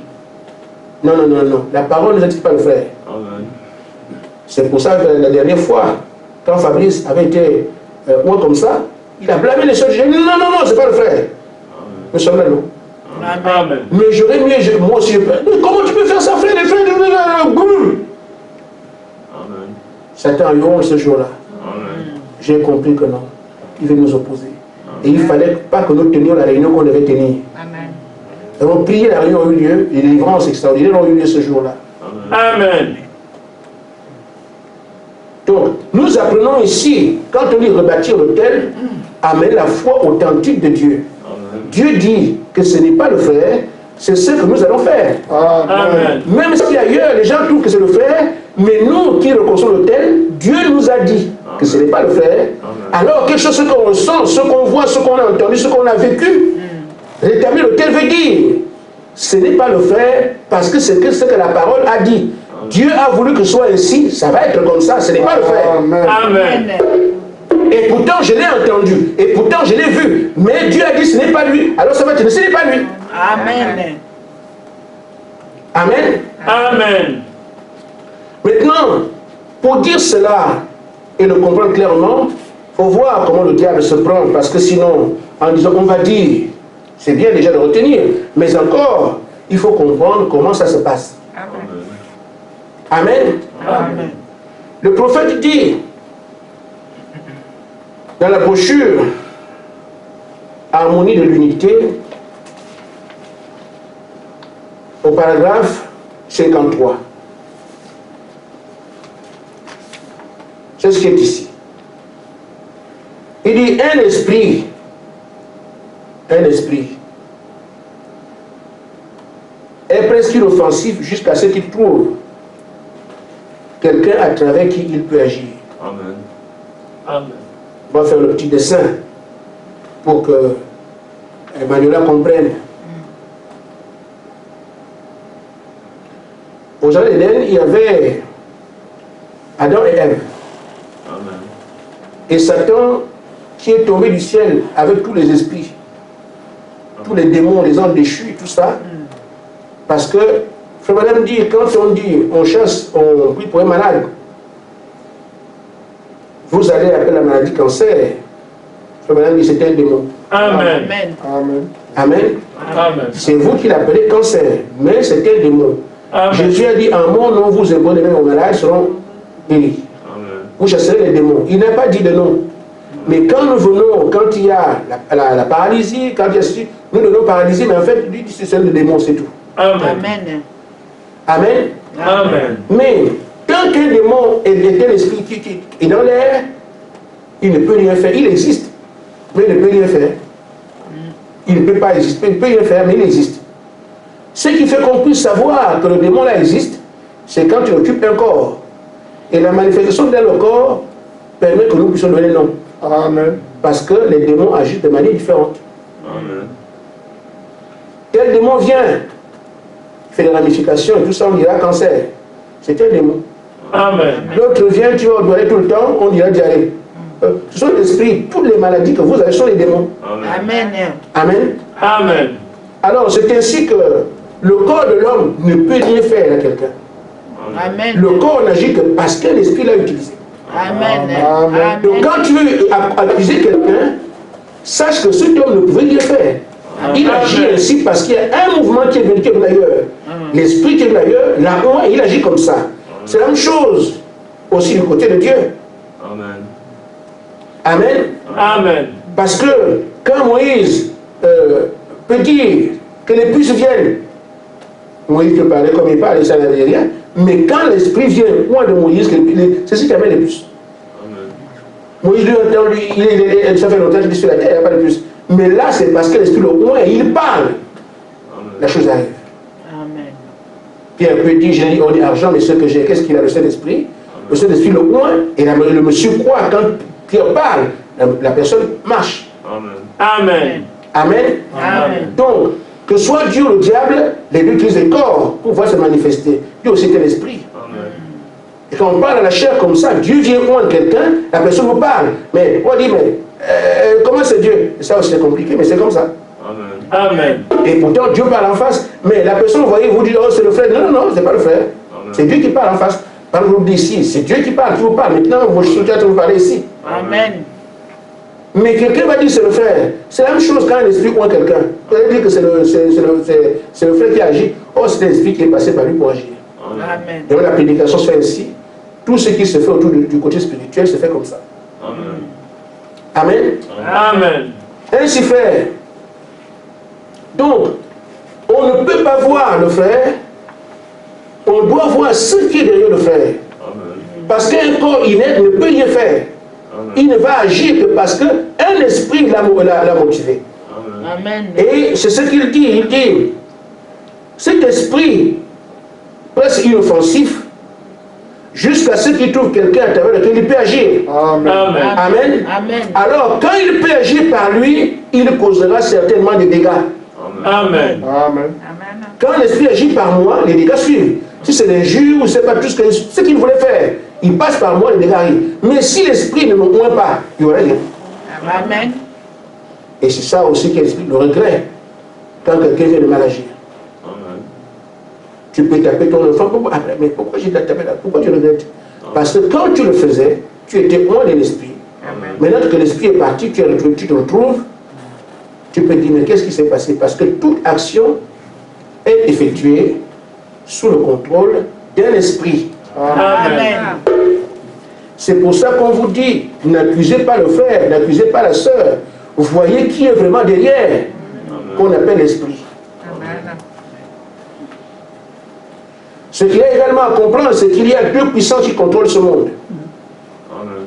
Non, non, non, non. La parole ne dit pas le frère. Amen. C'est pour ça que la dernière fois, quand Fabrice avait été oint comme ça, il a blâmé les sœurs. Il a dit non, non, non, c'est pas le frère. Nous sommes là, non. Amen. Mais j'aurais mieux, moi aussi, comment tu peux faire ça, frère? Les frères de boum. Satan a eu honte ce jour-là. J'ai compris que non. Il veut nous opposer. Et il ne fallait pas que nous tenions la réunion qu'on devait tenir. Amen. Nous avons prié, la réunion a eu lieu, les délivrances extraordinaires ont eu lieu ce jour-là. Amen. Donc, nous apprenons ici, quand on dit rebâtir l'autel, amener la foi authentique de Dieu. Dieu dit que ce n'est pas le frère, c'est ce que nous allons faire. Amen. Même si ailleurs, les gens trouvent que c'est le frère, mais nous qui reconstruisons l'autel, Dieu nous a dit que ce n'est pas le frère. Alors, quelque chose, ce qu'on ressent, ce qu'on voit, ce qu'on a entendu, ce qu'on a vécu, rétablir l'autel veut dire, ce n'est pas le frère, parce que c'est ce que la parole a dit. Dieu a voulu que ce soit ainsi, ça va être comme ça, ce n'est pas le frère. Amen. Et pourtant, je l'ai entendu, et pourtant, je l'ai vu, mais Dieu a dit ce n'est pas lui, alors ça va être, ce n'est pas lui. Amen. Amen. Amen. Maintenant, pour dire cela et le comprendre clairement, il faut voir comment le diable se prend, parce que sinon, en disant on va dire, c'est bien déjà de retenir, mais encore, il faut comprendre comment ça se passe. Amen. Amen. Le prophète dit, dans la brochure Harmonie de l'unité, au paragraphe 53. C'est ce qui est ici. Il dit un esprit est presque inoffensif jusqu'à ce qu'il trouve quelqu'un à travers qui il peut agir. Amen. Amen. On va faire le petit dessin pour que Emmanuela comprenne. Au jardin d'Éden, il y avait Adam et Ève. Amen. Et Satan qui est tombé du ciel avec tous les esprits, tous les démons, les anges déchus et tout ça. Parce que, frère madame dit, quand on dit, on chasse, on prie pour un malade, vous allez appeler la maladie cancer. Frère madame dit, c'est un démon. Amen. Amen. Amen. Amen. C'est vous qui l'appelez cancer, mais c'est un démon. Amen. Jésus a dit, en mon nom, vous imposez aux malades, seront guéris. Amen. Vous chasserez les démons. Il n'a pas dit de non. Mais quand nous venons, quand il y a la paralysie, quand il y a ceci, nous donnons paralysie, mais en fait, lui dit c'est le démon, c'est tout. Amen. Amen. Amen. Amen. Mais tant qu'un démon est un esprit qui est dans l'air, il ne peut rien faire. Il existe, mais il ne peut rien faire. Il ne peut pas exister, il ne peut rien faire, mais il existe. Ce qui fait qu'on puisse savoir que le démon là existe, c'est quand il occupe un corps. Et la manifestation dans le corps permet que nous puissions donner nom. Amen. Parce que les démons agissent de manière différente. Amen. Tel démon vient, fait des ramifications et tout ça, on dira cancer. C'est un démon. Amen. L'autre vient, tu vas diarrhée tout le temps, on dira diarrhée. Ce sont les esprits, toutes les maladies que vous avez sont les démons. Amen. Amen. Amen. Amen. Alors c'est ainsi que le corps de l'homme ne peut rien faire à quelqu'un. Amen. Le corps n'agit que parce que l'esprit l'a utilisé. Amen. Donc quand tu veux accuser quelqu'un, sache que cet homme ne pouvait rien faire. Il agit ainsi parce qu'il y a un mouvement qui est venu d'ailleurs. L'esprit qui est venu d'ailleurs, là-haut, il agit comme ça. C'est la même chose aussi du côté de Dieu. Amen. Amen. Amen. Parce que quand Moïse peut dire que les puces viennent, Moïse peut parler comme il parle, ça n'avait rien. Mais quand l'esprit vient, moi de Moïse, c'est ce qui amène les puces. Amen. Moïse lui entend, lui, ça fait longtemps qu'il est sur la terre, il n'y a pas de puces. Mais là, c'est parce que l'esprit le oint et il parle. Amen. La chose arrive. Amen. Pierre peut dire, j'ai dit, on dit argent, mais ce que j'ai, qu'est-ce qu'il a, le Saint-Esprit? Le Saint-Esprit le oint et le monsieur croit quand Pierre parle, la personne marche. Amen. Amen. Amen. Amen. Donc, que soit Dieu ou le diable, les deux utilisent les corps pour pouvoir se manifester. Dieu aussi est un esprit. Amen. Et quand on parle à la chair comme ça, Dieu vient oindre quelqu'un, la personne vous parle. Mais on dit, mais comment c'est Dieu? Ça aussi c'est compliqué, mais c'est comme ça. Amen. Amen. Et pourtant Dieu parle en face. Mais la personne, vous voyez, vous dit, oh c'est le frère. Non, non, non, c'est pas le frère. C'est Dieu qui parle en face. Par exemple, d'ici, c'est Dieu qui parle, qui vous parle. Maintenant, moi, je suis en train de vous parler ici. Amen. Mais quelqu'un va dire c'est le frère. C'est la même chose quand un esprit ou quelqu'un. Vous allez dire que c'est le frère qui agit. Oh, c'est l'esprit qui est passé par lui pour agir. Amen. Et la prédication se fait ainsi. Tout ce qui se fait autour du côté spirituel se fait comme ça. Amen. Amen. Amen. Ainsi fait. Donc, on ne peut pas voir le frère. On doit voir ce qui est derrière le frère. Amen. Parce qu'un corps inerte ne peut rien faire. Amen. Il ne va agir que parce qu'un esprit l'a motivé. Amen. Amen. Et c'est ce qu'il dit. Il dit, cet esprit presque inoffensif, jusqu'à ce qu'il trouve quelqu'un à travers lequel il peut agir. Amen. Amen. Amen. Alors, quand il peut agir par lui, il causera certainement des dégâts. Amen. Amen. Quand l'esprit agit par moi, les dégâts suivent. Si c'est l'injure ou c'est pas tout ce qu'il voulait faire, il passe par moi, les dégâts arrivent. Mais si l'esprit ne me oint pas, il y aura rien. Amen. Et c'est ça aussi qui explique le regret quand quelqu'un vient de mal agir. Amen. Tu peux taper ton enfant, mais pourquoi j'ai tapé là? Pourquoi tu regrettes? Parce que quand tu le faisais, tu étais loin de l'esprit. Maintenant que l'esprit est parti, tu te retrouves, tu peux dire, mais qu'est-ce qui s'est passé? Parce que toute action est effectuée sous le contrôle d'un esprit. Amen. C'est pour ça qu'on vous dit, n'accusez pas le frère, n'accusez pas la sœur. Vous voyez qui est vraiment derrière, qu'on appelle l'esprit. Ce qu'il y a également à comprendre, c'est qu'il y a deux puissances qui contrôlent ce monde. Amen.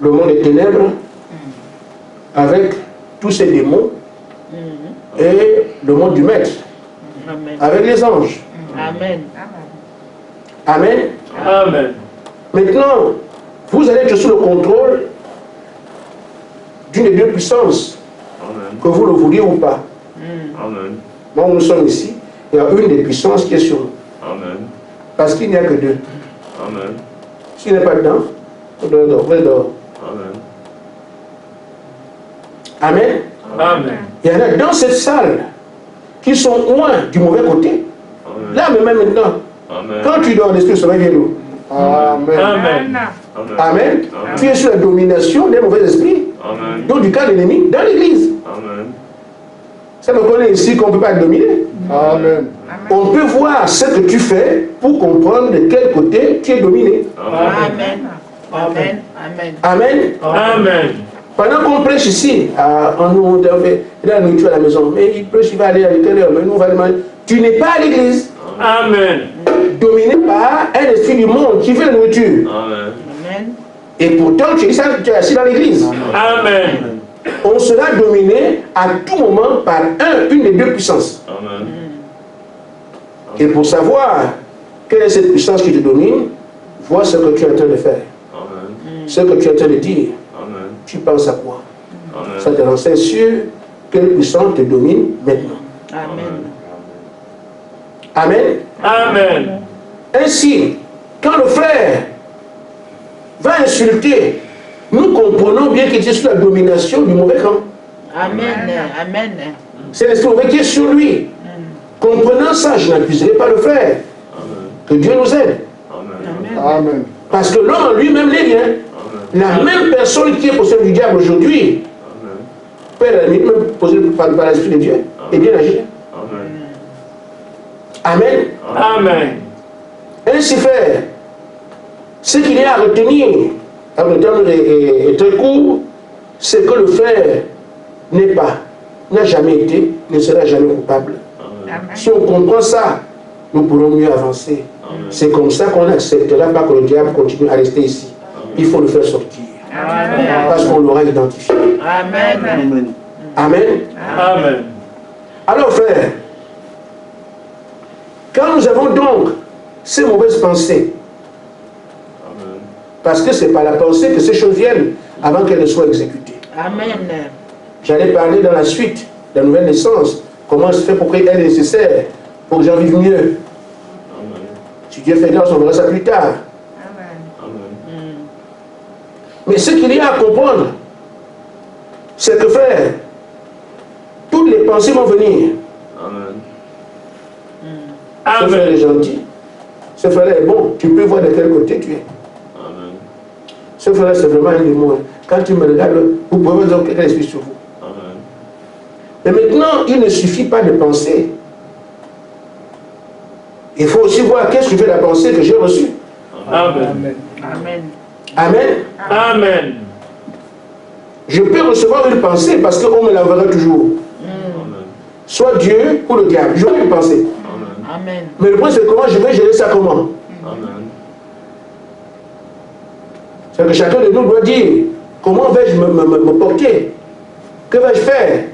Le monde des ténèbres, avec tous ses démons, et le monde du maître, Amen. avec les anges. Amen. Amen. Amen. Maintenant, vous allez être sous le contrôle d'une des deux puissances, Amen. que vous le vouliez ou pas. Amen. Moi, nous sommes ici, il y a une des puissances qui est sur nous. Amen. Parce qu'il n'y a que deux. Amen. S'il n'est pas dedans, vous dehors. Amen. Amen. Amen. Il y en a dans cette salle qui sont loin du mauvais côté. Amen. Là, mais même maintenant, Amen. quand tu dors, l'esprit se réveille d'où? Amen. Amen. Amen. Amen. Tu es sous la domination des mauvais esprits, Amen. donc du cas de l'ennemi, dans l'église. Amen. Ça me connaît ici qu'on ne peut pas te dominer. Amen. On peut voir ce que tu fais pour comprendre de quel côté tu es dominé. Amen. Amen. Amen. Amen. Amen. Pendant qu'on prêche ici, on nous devait la nourriture à la maison, mais il prêche, il va aller à quelle heure, mais nous on va demander. Tu n'es pas à l'église, Amen. dominé par un esprit du monde qui fait la nourriture. Amen. Amen. Et pourtant, tu es assis dans l'église. Amen. On sera dominé à tout moment par une des deux puissances. Amen. Et pour savoir quelle est cette puissance qui te domine, vois ce que tu es en train de faire. Amen. Ce que tu es en train de dire. Amen. Tu penses à quoi? Ça Amen. te renseigne sur quelle puissance te domine maintenant. Amen. Amen. Amen. Ainsi, quand le frère va insulter, nous comprenons bien qu'il est sous la domination du mauvais camp. Amen. Amen. C'est l'esprit mauvais qui est sur lui. Comprenant ça, je n'accuserai pas le frère. Amen. Que Dieu nous aide. Amen. Amen. Parce que l'homme en lui-même n'est rien. La même personne qui est possédée du diable aujourd'hui Amen. peut à la limite même possédée par l'esprit de Dieu et bien agir. Amen. Amen. Amen. Ainsi fait, ce qu'il y a à retenir, le terme est très court, c'est que le frère n'a jamais été, ne sera jamais coupable. Si on comprend ça, nous pourrons mieux avancer. C'est comme ça qu'on n'acceptera pas que le diable continue à rester ici. Il faut le faire sortir. Parce qu'on l'aura identifié. Amen. Amen. Amen. Alors frère, quand nous avons donc ces mauvaises pensées, Amen. parce que c'est par la pensée que ces choses viennent avant qu'elles ne soient exécutées. Amen. J'allais parler dans la suite de la nouvelle naissance, comment se fait pour qu'elle est nécessaire, pour que j'en vive mieux. Amen. Si Dieu fait grâce, on verra ça plus tard. Amen. Mais ce qu'il y a à comprendre, c'est que frère, toutes les pensées vont venir. Amen. Ce frère est gentil. Ce frère est bon. Tu peux voir de quel côté tu es. Amen. Ce frère, c'est vraiment un démon. Quand tu me regardes, vous pouvez voir quelqu'un esprit sur vous. Amen. Mais maintenant, il ne suffit pas de penser. Il faut aussi voir qu'est-ce que fait la pensée que j'ai reçue. Amen. Amen. Amen. Amen. Je peux recevoir une pensée parce qu'on me l'enverra toujours. Amen. Soit Dieu ou le diable. J'aurai une pensée. Amen. Amen. Mais le problème, c'est comment je vais gérer ça comment. Amen. C'est que chacun de nous doit dire comment vais-je me porter. Que vais-je faire?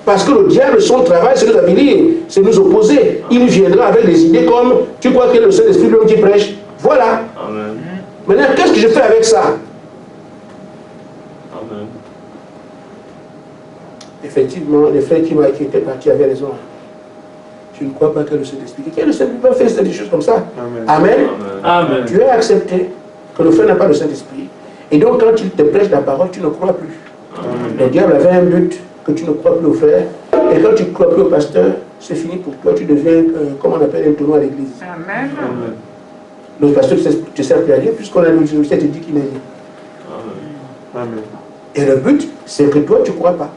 Parce que le diable, son travail, c'est nous avilir, c'est nous opposer. Il viendra avec des idées comme tu crois que le Saint-Esprit, l'homme qui prêche. Voilà. Amen. Maintenant, qu'est-ce que je fais avec ça? Amen. Effectivement, les frères qui étaient partis avaient raison. Je ne crois pas que le Saint-Esprit. Que le Saint-Esprit peut faire des choses comme ça. Amen. Amen. Tu as accepté que le frère n'a pas le Saint-Esprit. Et donc, quand il te prêche la parole, tu ne crois plus. Le diable avait un but, que tu ne crois plus au frère. Et quand tu ne crois plus au pasteur, c'est fini pour toi. Tu deviens, comment on appelle, un tonneau à l'église. Amen. Le pasteur ne te sert plus à Dieu, puisqu'on a le te dit qu'il est Dieu. Amen. Et le but, c'est que toi, tu ne crois pas.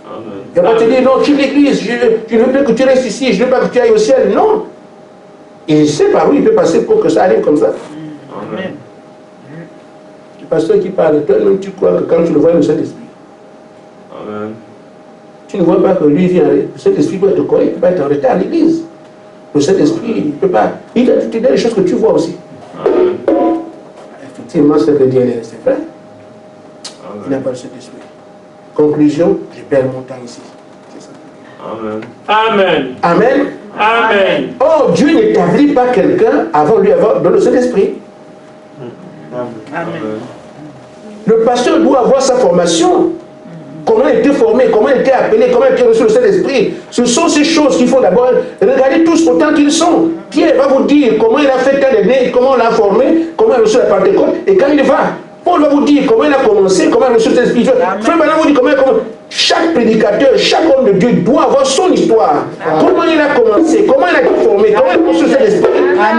Amen. Il va te dire, non, quitte l'église, je ne veux pas que tu restes ici, je ne veux pas que tu ailles au ciel. Non. Il sait par où il peut passer pour que ça arrive comme ça. Amen. Le pasteur qui parle, toi-même, tu crois que quand tu le vois, le Saint-Esprit. Amen. Tu ne vois pas que lui vient, le Saint-Esprit peut être correct, il peut pas être en retard à l'église. Le Saint-Esprit, il ne peut pas. Il a des choses que tu vois aussi. Amen. Effectivement, c'est le dire, c'est vrai. Il n'a Amen. pas le Saint-Esprit. Conclusion, je perds mon temps ici. C'est ça. Amen. Amen. Amen. Amen. Or, Dieu n'établit pas quelqu'un avant lui avoir donné le Saint-Esprit. Amen. Le pasteur doit avoir sa formation. Comment il était formé, comment il était appelé, comment il était reçu le Saint-Esprit. Ce sont ces choses qu'il faut d'abord regarder tous autant qu'ils sont. Pierre va vous dire comment il a fait tant d'années, comment on l'a formé, comment il a reçu la Pentecôte, et quand il va. Paul va vous dire comment il a commencé, comment il a reçu le Saint-Esprit. Frère Bernard vous dit comment il a commencé. Chaque prédicateur, chaque homme de Dieu doit avoir son histoire. Comment il a commencé, comment il a été formé, comment il a reçu le Saint-Esprit.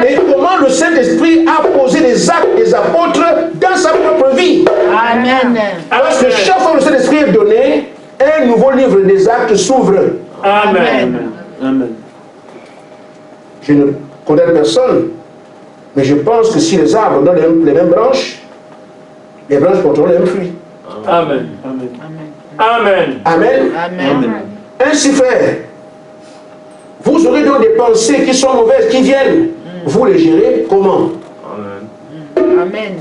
Et comment le Saint-Esprit a posé les actes des apôtres dans sa propre vie. Amen. Parce que chaque fois que le Saint-Esprit est donné, un nouveau livre des actes s'ouvre. Amen. Amen. Je ne condamne personne, mais je pense que si les arbres donnent les mêmes branches, les branches porteront les mêmes fruits. Amen. Amen. Amen. Amen. Amen. Ainsi, frère, vous aurez donc des pensées qui sont mauvaises, qui viennent. Vous les gérez comment? Amen. Amen.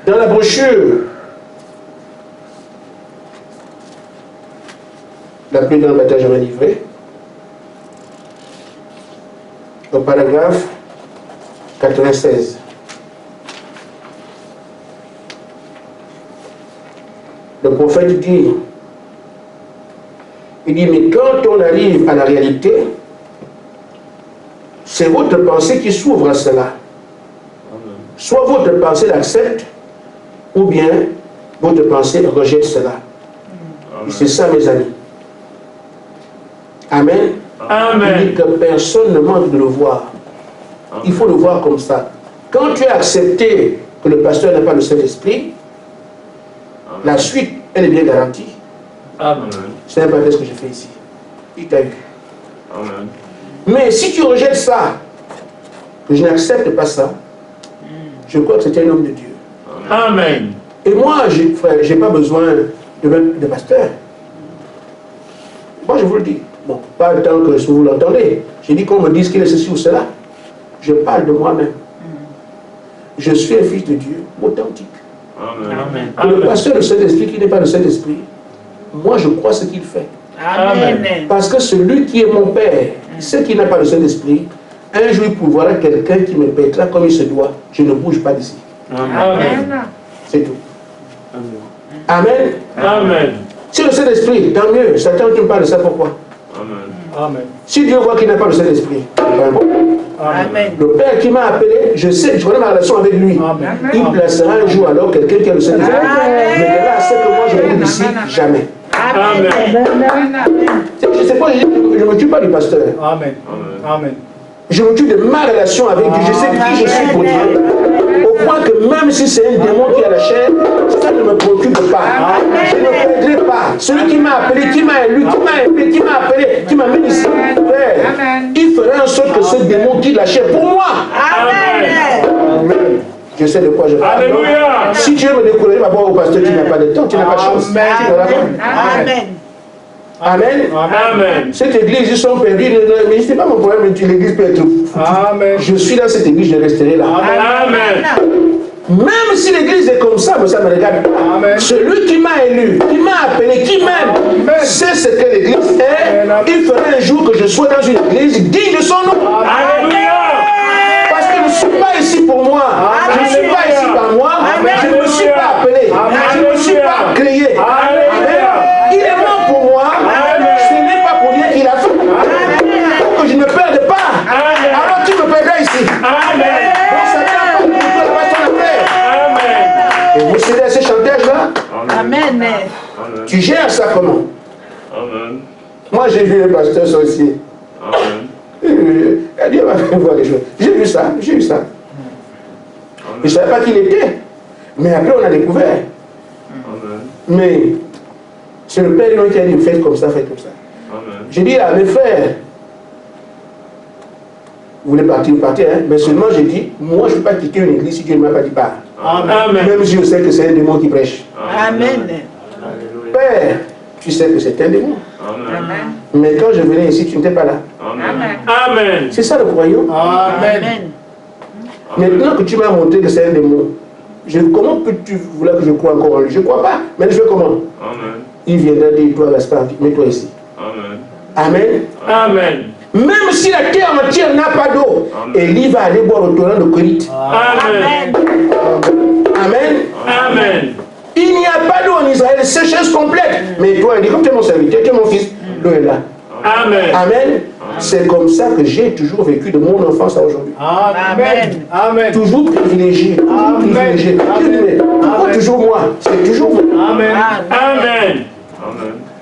Dans la brochure, la plus grande bataille jamais livrée, au paragraphe 96. Le prophète dit, il dit, mais quand on arrive à la réalité, c'est votre pensée qui s'ouvre à cela. Soit votre pensée l'accepte, ou bien votre pensée rejette cela. Et c'est ça, mes amis. Amen. Il dit que personne ne manque de le voir. Il faut le voir comme ça. Quand tu as accepté que le pasteur n'a pas le Saint-Esprit, la suite, elle est bien garantie. Amen. C'est un peu ce que j'ai fait ici. Il t'a eu. Amen. Mais si tu rejettes ça, que je n'accepte pas ça, je crois que c'était un homme de Dieu. Amen. Et moi, frère, je n'ai pas besoin de pasteur. Moi, je vous le dis. Bon, pas tant que vous l'entendez. J'ai dit qu'on me dise qu'il est ceci ou cela. Je parle de moi-même. Je suis un fils de Dieu authentique. Amen. Que le pasteur le Saint-Esprit qui n'est pas le Saint-Esprit, moi je crois ce qu'il fait. Amen. Parce que celui qui est mon Père, ce qui n'a pas le Saint-Esprit, un jour il pourra quelqu'un qui me pètera comme il se doit. Je ne bouge pas d'ici. Amen. C'est tout. Amen. Amen. Si le Saint-Esprit, tant mieux. Satan, tu me parles de ça pourquoi? Amen. Amen. Si Dieu voit qu'il n'a pas le Saint-Esprit, Amen. le Père qui m'a appelé, je sais, je connais ma relation avec lui. Il placera un jour alors quelqu'un qui a le Saint-Esprit. Mais de là à ce que moi je me dise ici, jamais. Je sais pas, je ne m'occupe pas du pasteur. Amen. Amen. Je m'occupe de ma relation avec Dieu. Je sais qui je suis pour Dieu. Au point que même si c'est un démon qui a la chair, ça ne me préoccupe pas. Je ne perdrai pas. Celui qui m'a appelé, qui m'a élu, qui m'a appelé, qui m'a appelé, qui m'a mis ici, il fera en sorte que ce démon quitte la chair pour moi. Amen. Je sais de quoi je parle. Alléluia. Si Dieu me découvre d'abord au pasteur, tu n'as pas de temps, tu n'as pas de chance. Amen. Amen. Amen. Cette église, ils sont perdus. Mais ce n'est pas mon problème, l'église peut être fou. Amen. Je suis dans cette église, je resterai là. Amen. Même si l'église est comme ça, mais ça me regarde. Amen. Celui qui m'a élu, qui m'a appelé, qui m'aime, sait ce que l'église est. Il fera un jour que je sois dans une église digne de son nom. Alléluia. Parce que je ne suis pas ici pour moi. Je ne suis pas ici par moi. Je ne me suis pas appelé. Je ne me suis pas créé. Il est mort pour moi. Ce n'est pas pour rien qu'il a fait. Pour que je ne perde pas. Alors tu me perdras ici. Amen. Donc ça tient pas de toi ton affaire. Et vous cédez à ces chantages-là. Amen. Tu gères ça comment? Amen. Moi j'ai vu un pasteur sorcier. Amen. Dieu m'a fait voir les choses. J'ai vu ça. Je ne savais pas qui il était. Mais après on a découvert. Amen. Mais c'est le Père qui a dit faites comme ça, faites comme ça. Amen. J'ai dit à mes frères, vous voulez partir, vous partez, hein? Mais seulement j'ai dit, moi je ne peux pas quitter une église si Dieu ne m'a pas dit pas. Amen. Même si je sais que c'est un démon qui prêche. Amen. Père, tu sais que c'est un démon. Amen. Mais quand je venais ici, tu n'étais pas là. Amen. Amen. C'est ça le croyant. Amen. Maintenant que tu m'as montré que c'est un démon, comment peux-tu vouloir que je croie encore en lui? Je ne crois pas. Mais je fais comment? Amen. Il viendra dire, toi Gaspard, mets-toi ici. Amen. Amen. Amen. Même si la terre entière n'a pas d'eau, Élie va aller boire au torrent de Corinthe. Amen. Amen. Amen. Il n'y a pas d'eau en Israël, sécheresse complète. Mais toi, il dit, comme tu es mon serviteur, tu es mon fils, l'eau est là. Amen. Amen. C'est comme ça que j'ai toujours vécu de mon enfance à aujourd'hui. Amen. Amen. Toujours privilégié. Toujours privilégié. Mais pourquoi toujours moi? C'est toujours moi. Amen. Amen.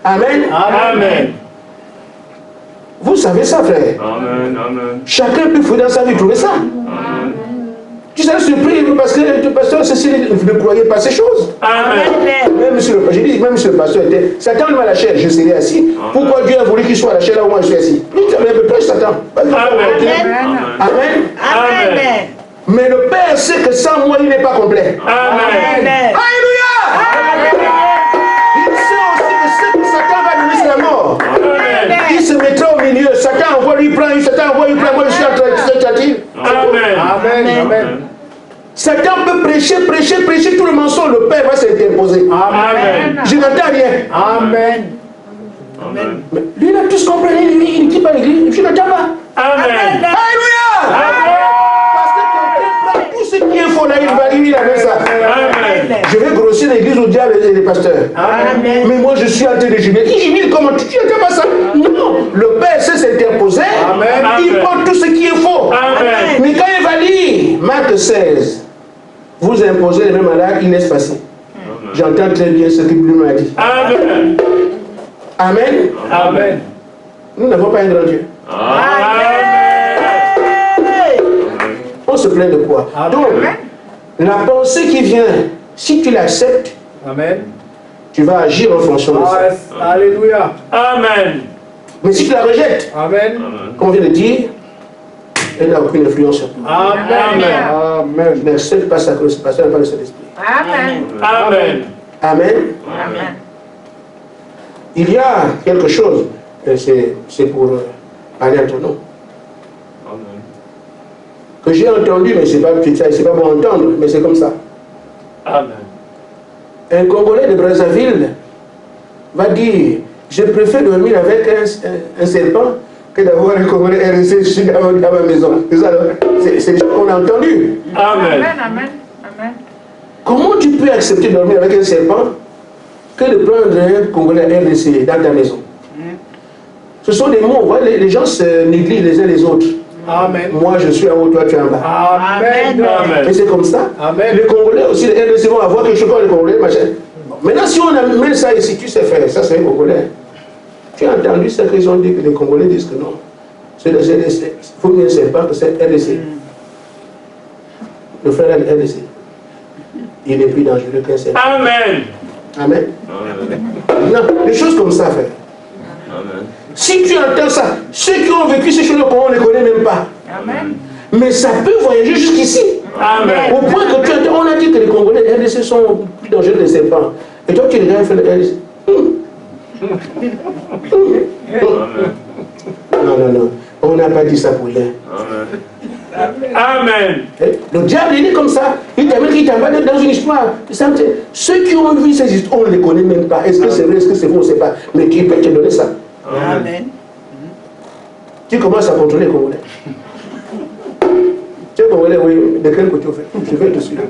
Amen. Amen. Vous savez ça, frère. Amen. Amen. Chacun peut fouiller dans sa vie, trouver ça. Amen. Tu serais surpris parce que le pasteur Cécile ne croyait pas ces choses. Amen. Même si le pasteur était. Satan lui à la chair, je serais assis. Pourquoi Dieu a voulu qu'il soit à la chair là où moi je suis assis? Lui, tu avais un peu près Satan. Amen. Amen. Amen. Mais le Père sait que sans moi, il n'est pas complet. Amen. Alléluia. Il sait aussi que ce que Satan va donner, c'est la mort. Il se mettra au milieu. Satan envoie, lui prend, Satan envoie, lui prend. Moi, je suis en train de se tâter. Amen. Amen. Satan peut prêcher tout le mensonge. Le Père va s'interposer. Amen. Je n'entends rien. Amen. Amen. Mais lui, il a tout compris. Il ne quitte pas l'église. Je n'entends pas. Amen. Alléluia. Parce que quelqu'un prend tout ce qui est faux là, il avait ça. Amen. Je vais grossir l'église au diable et les pasteurs. Amen. Mais moi, je suis en train de jubiler. Il jubile comment? Tu n'entends pas ça? Non. Le Père sait s'interposer. Amen. Il prend tout ce qui est faux. Amen. Mais quand il va lire Marc 16, vous imposez les mêmes malades, il laisse passer. J'entends très bien ce que lui m'a dit. Amen. Amen. Amen. Nous n'avons pas un grand Dieu. On se plaint de quoi? Donc, la pensée qui vient, si tu l'acceptes, Amen. tu vas agir en fonction de ça. Alléluia. Amen. Mais si tu la rejettes, Amen. comme on vient de dire, elle n'a aucune influence sur toi. Amen. Amen. Je n'accepte pas ça que ce pasteur n'a pas le Saint-Esprit. Amen. Amen. Amen. Amen. Il y a quelque chose, c'est pour parler entre nous, Amen. que j'ai entendu, mais c'est pas bon entendre, mais c'est comme ça. Amen. Un Congolais de Brazzaville va dire, je préfère dormir avec un serpent que d'avoir un Congolais RSC dans ma maison. C'est ça, c'est ce qu'on a entendu. Amen. Amen. Amen. Comment tu peux accepter de dormir avec un serpent que de prendre un Congolais RDC dans ta maison? Ce sont des mots, ouais, les gens se négligent les uns les autres. Amen. Moi je suis en haut, toi tu es en bas. Amen. Et Amen. c'est comme ça. Amen. Les Congolais aussi, les RDC vont avoir quelque chose comme les Congolais, machin. Maintenant si on on amène ça ici, tu sais faire, ça c'est un Congolais. Tu as entendu ce qu'ils ont dit, que les Congolais disent que non. C'est le CDC. Il faut bien savoir que c'est RDC. Le frère est RDC. Il est plus dangereux qu'un CDC. Amen. Amen. Non, des choses comme ça, frère. Amen. Si tu entends ça, ceux qui ont vécu ces choses-là, on ne les connaît même pas. Amen. Mais ça peut voyager jusqu'ici. Amen. Au point que tu entends, on a dit que les Congolais RDC sont plus dangereux que les serpents. Et toi, tu regardes faire le RDC. Non. On n'a pas dit ça pour rien. Amen. Le diable, il est comme ça. Il t'amène, il t'embarque dans une histoire. Ceux qui ont vu ces histoires, on ne les connaît même pas. Est-ce que c'est vrai, est-ce que c'est faux, on ne sait pas. Mais qui peut te donner ça? Amen. Tu commences à contrôler les Congolais. Tu es Congolais, oui. De quel côté on fait? Je vais te suivre.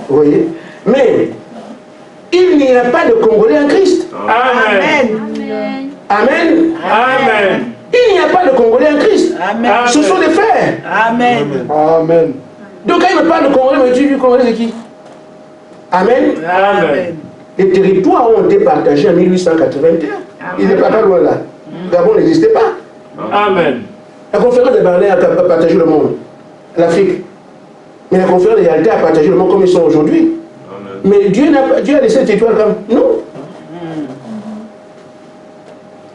Vous voyez? Mais il n'y a pas de Congolais en Christ. Amen. Amen. Amen. Il n'y a pas de Congolais en Christ. Amen. Ce sont des frères. Amen. Amen. Donc quand il me parle de Congolais, mais tu dis Congolais c'est qui? Amen. Amen. Les territoires ont été partagés en 1881. Il n'est pas loin là. Gabon n'existait pas. Amen. La conférence des Barnais a partagé le monde, l'Afrique. Mais la conférence des Yalta a partagé le monde comme ils sont aujourd'hui. Mais Dieu a laissé le territoire comme non.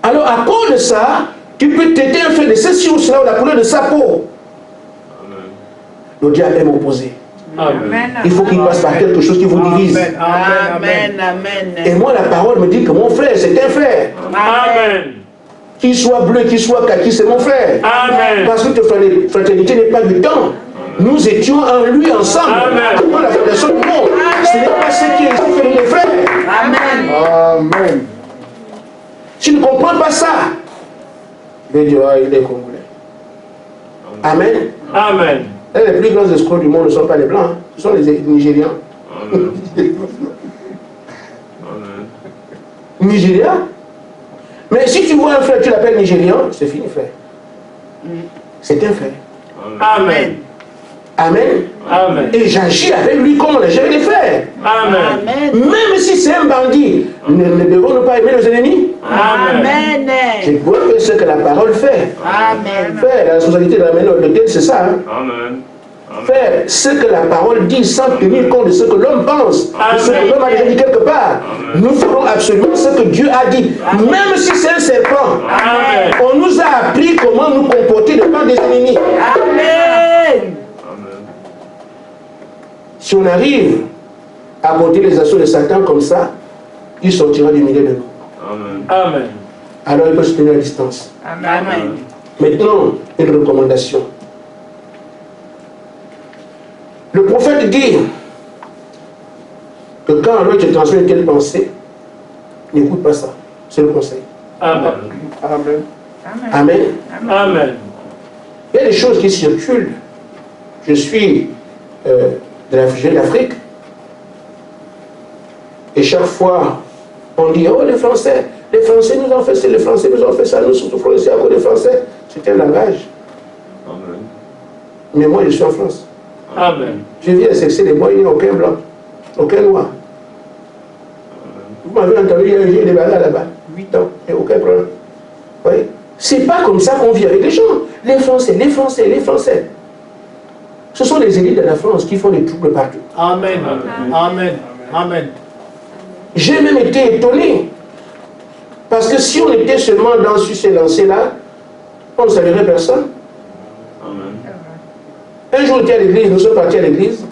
Alors à cause de ça, tu peux t'aider un fait de ceci ou cela ou la couleur de sa peau. Le diable aime opposer. Amen. Il faut qu'il passe par quelque chose qui vous divise. Amen. Amen. Et moi, la parole me dit que mon frère, c'est un frère. Amen. Qu'il soit bleu, qu'il soit kaki, c'est mon frère. Amen. Parce que notre fraternité n'est pas du temps. Nous étions en lui ensemble. Amen. Dans la fondation du monde. Ce n'est pas ce qui est ici que mon frère. Amen. Amen. Tu ne comprends pas ça. Il va dire, ah, il est congolais. Amen. Amen. Et les plus grands escrocs du monde ne sont pas les blancs, ce sont les Nigérians. Nigeria. Mais si tu vois un frère, tu l'appelles Nigérian, c'est fini, frère. C'est un frère. Amen. Amen. Amen. Et j'agis avec lui comme on agit avec les frères. Amen. Même si c'est un bandit, ne devons-nous pas aimer nos ennemis? Amen. Je dois faire ce que la parole fait. Amen. Faire la responsabilité de la main de Dieu, c'est ça. Hein? Amen. Faire ce que la parole dit sans tenir compte de ce que l'homme pense, de ce que l'homme a déjà dit quelque part. Nous ferons absolument ce que Dieu a dit. Même si c'est un serpent, Amen. on nous a appris comment nous comporter devant des ennemis. Amen. Si on arrive à porter les assauts de Satan comme ça, il sortira du milieu de nous. Amen. Amen. Alors il peut se tenir à distance. Amen. Maintenant, une recommandation. Le prophète dit que quand l'autre te transmet une telle pensée, n'écoute pas ça. C'est le conseil. Amen. Amen. Amen. Amen. Il y a des choses qui circulent. Je suis de l'Afrique. Et chaque fois, on dit, oh les Français nous ont fait ça, les Français nous ont fait ça, nous souffrons ici à cause des Français. C'est un langage. Amen. Mais moi, je suis en France. Amen. Je viens sexer les bois, il n'y a aucun blanc, aucun noir. Vous m'avez entendu, j'ai des bagarres là-bas, 8 ans, il n'y a aucun problème. Oui. C'est pas comme ça qu'on vit avec les gens. Les Français, les Français, les Français. Ce sont les élites de la France qui font des troubles partout. Amen. Amen. Amen. J'ai même été étonné. Parce que si on était seulement dans ce lancé-là, on ne saluerait personne. Amen. Un jour, on était à l'église, nous sommes partis à l'église.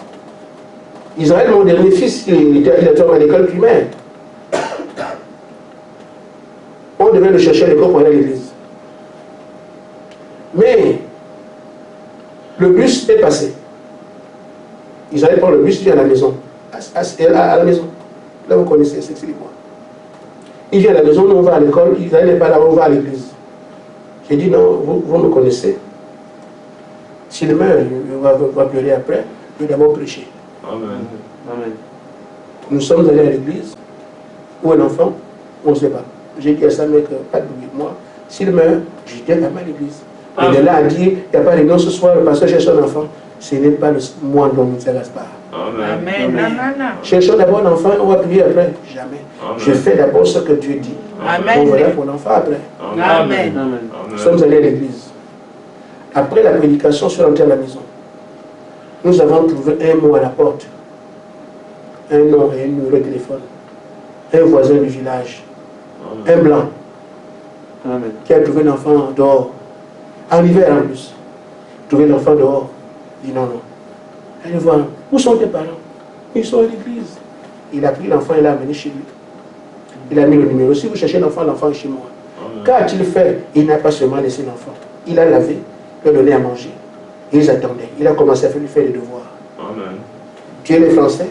Israël, mon dernier fils, il était à l'école primaire. On devait le chercher à l'école pour aller à l'église. Mais le bus est passé. Israël prend le bus, il vient à la maison. À la maison. Là, vous connaissez, c'est moi. Il vient à la maison, nous on va à l'école, Israël n'est pas là, on va à l'église. J'ai dit non, vous me connaissez. S'il meurt, il va pleurer après, je vais d'abord prêcher. Amen. Amen. Nous sommes allés à l'église, où un enfant, on ne sait pas. J'ai dit à ça, mec, pas de bruit. Moi, s'il meurt, je viens à l'église. Et de là à dire, il n'y a pas de réunion ce soir, le pasteur cherche son enfant. Ce n'est pas moi dont nous ne s'intéresse pas. Amen. Amen. Cherchons d'abord l'enfant, on va prier après. Jamais. Amen. Je fais d'abord ce que Dieu dit. Amen. On verra pour l'enfant après. Amen. Nous sommes allés à l'église. Après la prédication, je suis rentré à la maison. Nous avons trouvé un mot à la porte. Un nom et un numéro de téléphone. Un voisin du village. Un blanc. Qui a trouvé l'enfant dehors. En hiver en plus. Trouvé l'enfant dehors. Il dit non, non. Allez voir. Où sont tes parents? Ils sont à l'église. Il a pris l'enfant et l'a amené chez lui. Il a mis le numéro. Si vous cherchez l'enfant, l'enfant est chez moi. Qu'a-t-il fait? Il n'a pas seulement laissé l'enfant. Il a lavé, il a donné à manger. Ils attendaient. Il a commencé à lui faire les devoirs. Amen. Tu es les Français?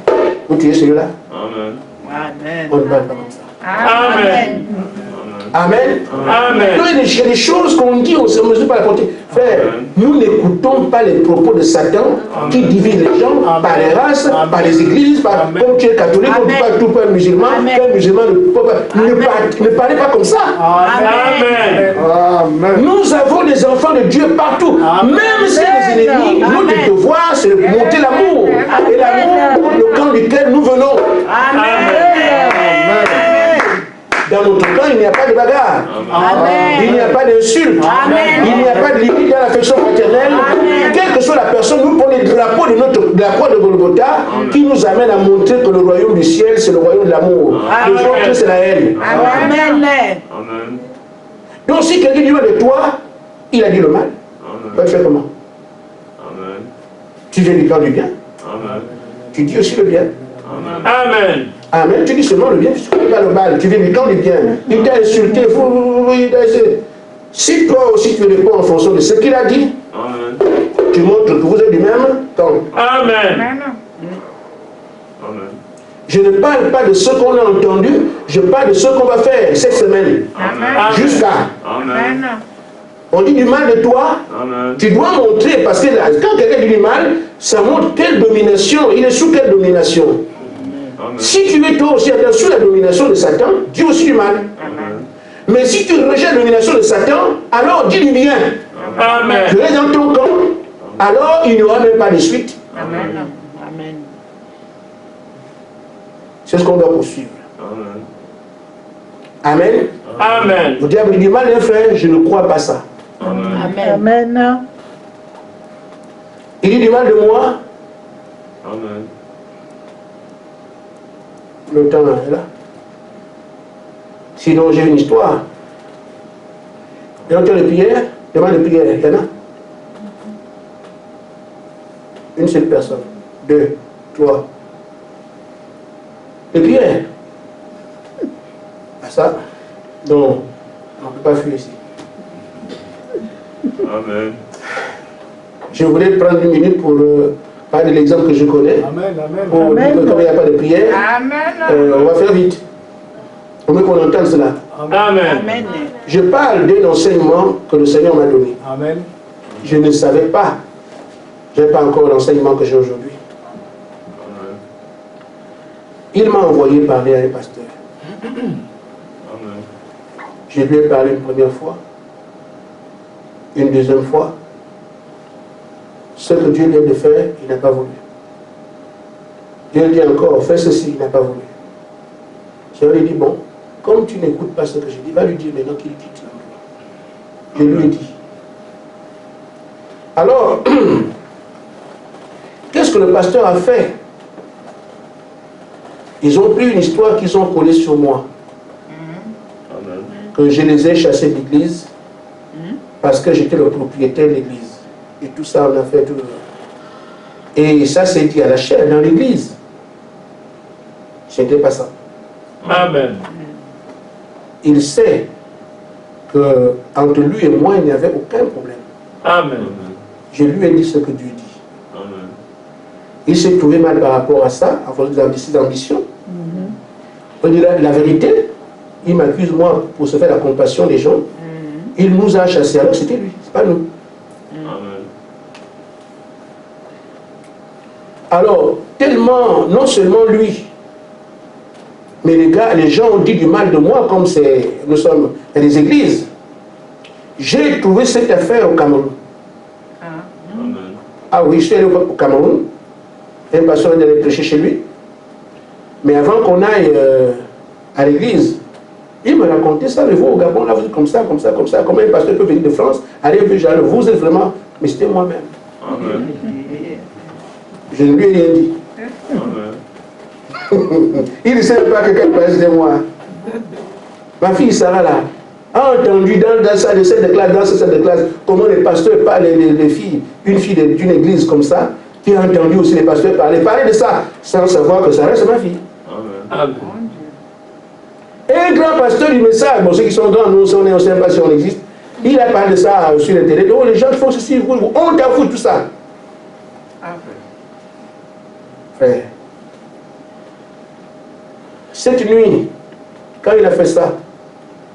Ou tu es celui-là? Amen. Amen. On ne parle pas comme ça. Amen. Amen. Amen. Donc, il y a des choses qu'on dit, on ne se mesure pas la portée. Frère, nous n'écoutons pas les propos de Satan qui divise les gens par les races, par les églises, comme tu es catholique, comme tu es pas musulman, qu'un musulman ne peut pas. Ne parlez pas comme ça. Amen. Amen. Nous avons des enfants de Dieu partout. Même si les ennemis, notre devoir, c'est de monter l'amour. Et l'amour, le camp duquel nous venons. Dans notre camp, il n'y a pas de bagarre. Il n'y a pas d'insulte. Il n'y a pas de limite dans l'affection fraternelle. Quelle que soit la personne, nous prenons le drapeau de la croix de Golgotha qui nous amène à montrer que le royaume du ciel, c'est le royaume de l'amour. Le autres, c'est la haine. Amen. Amen. Donc si quelqu'un dit de toi, il a dit le mal. Tu vas faire comment? Amen. Tu viens du camp du bien. Amen. Tu dis aussi le bien. Amen. Amen. Tu dis seulement le bien, tu ne connais pas le mal. Tu viens du camp du bien. Il t'a insulté. Si toi aussi tu réponds en fonction de ce qu'il a dit, Amen. tu montres que vous êtes du même camp. Amen. Amen. Je ne parle pas de ce qu'on a entendu, je parle de ce qu'on va faire cette semaine. Amen. Jusqu'à. Amen. On dit du mal de toi, Amen. tu dois montrer, parce que là, quand quelqu'un dit du mal, ça montre quelle domination, il est sous quelle domination. Amen. Si tu es toi aussi sous la domination de Satan, dis aussi du mal. Amen. Mais si tu rejettes la domination de Satan, alors dis du bien. Amen. Tu es dans ton camp, alors il n'y aura même pas de suite. Amen. C'est ce qu'on doit poursuivre. Amen. Amen. Amen. Vous diable dit du mal d'un frère, je ne crois pas ça. Amen. Amen. Il dit du mal de moi, Amen. le temps est là. Sinon j'ai une histoire. Et on tient de prière, demande de prière, il y en a. Une seule personne, 2, 3. De prière. Ah ça, non, on ne peut pas fuir ici. Amen. Je voulais prendre une minute pour parler de l'exemple que je connais. Amen. Amen. Pour dire que comme il n'y a pas de prière, on va faire vite. Pour mieux qu'on entende cela. Amen. Je parle d'un enseignement que le Seigneur m'a donné. Amen. Je ne savais pas. Je n'ai pas encore l'enseignement que j'ai aujourd'hui. Amen. Il m'a envoyé parler à un pasteur. Amen. Je lui ai parlé une première fois, une deuxième fois. Ce que Dieu vient de faire, il n'a pas voulu. Dieu dit encore, fais ceci, il n'a pas voulu. Je lui ai dit, bon, comme tu n'écoutes pas ce que je dis, va lui dire maintenant qu'il quitte l'endroit. Je lui ai dit. Alors, qu'est-ce que le pasteur a fait? Ils ont pris une histoire qu'ils ont collée sur moi. Amen. Que je les ai chassés de l'église parce que j'étais le propriétaire de l'église. Et tout ça, on a fait tout. Et ça, c'est dit à la chair dans l'église. Ce n'était pas ça. Amen. Il sait que entre lui et moi, il n'y avait aucun problème. Amen. Je lui ai dit ce que Dieu dit. Amen. Il s'est trouvé mal par rapport à ça, à cause de ses ambitions. On dit la vérité, il m'accuse moi pour se faire la compassion des gens. Il nous a chassés, alors c'était lui, c'est pas nous. Amen. Alors, tellement, non seulement lui, mais les gens ont dit du mal de moi, comme nous sommes dans les églises. J'ai trouvé cette affaire au Cameroun. Amen. Ah oui, je suis allé au Cameroun. Un pasteur allait prêcher chez lui. Mais avant qu'on aille à l'église, il me racontait ça, vous au Gabon, là, vous êtes comme ça, comme ça, comme ça. Comment un pasteur peut venir de France, aller vers Jalou, vous êtes vraiment... Mais c'était moi-même. Amen. Je ne lui ai rien dit. Amen. Il ne savait pas que quelqu'un parlait de moi. Ma fille Sarah là a entendu dans sa salle de classe, comment les pasteurs parlent, les filles, une fille d'une église comme ça, qui a entendu aussi les pasteurs parler de ça, sans savoir que Sarah c'est ma fille. Amen. Et un grand pasteur du message, bon ceux qui sont grands, nous on ne sait pas si on existe, il a parlé de ça sur l'internet, oh les gens font ceci, on t'en fout tout ça. Frère, cette nuit, quand il a fait ça,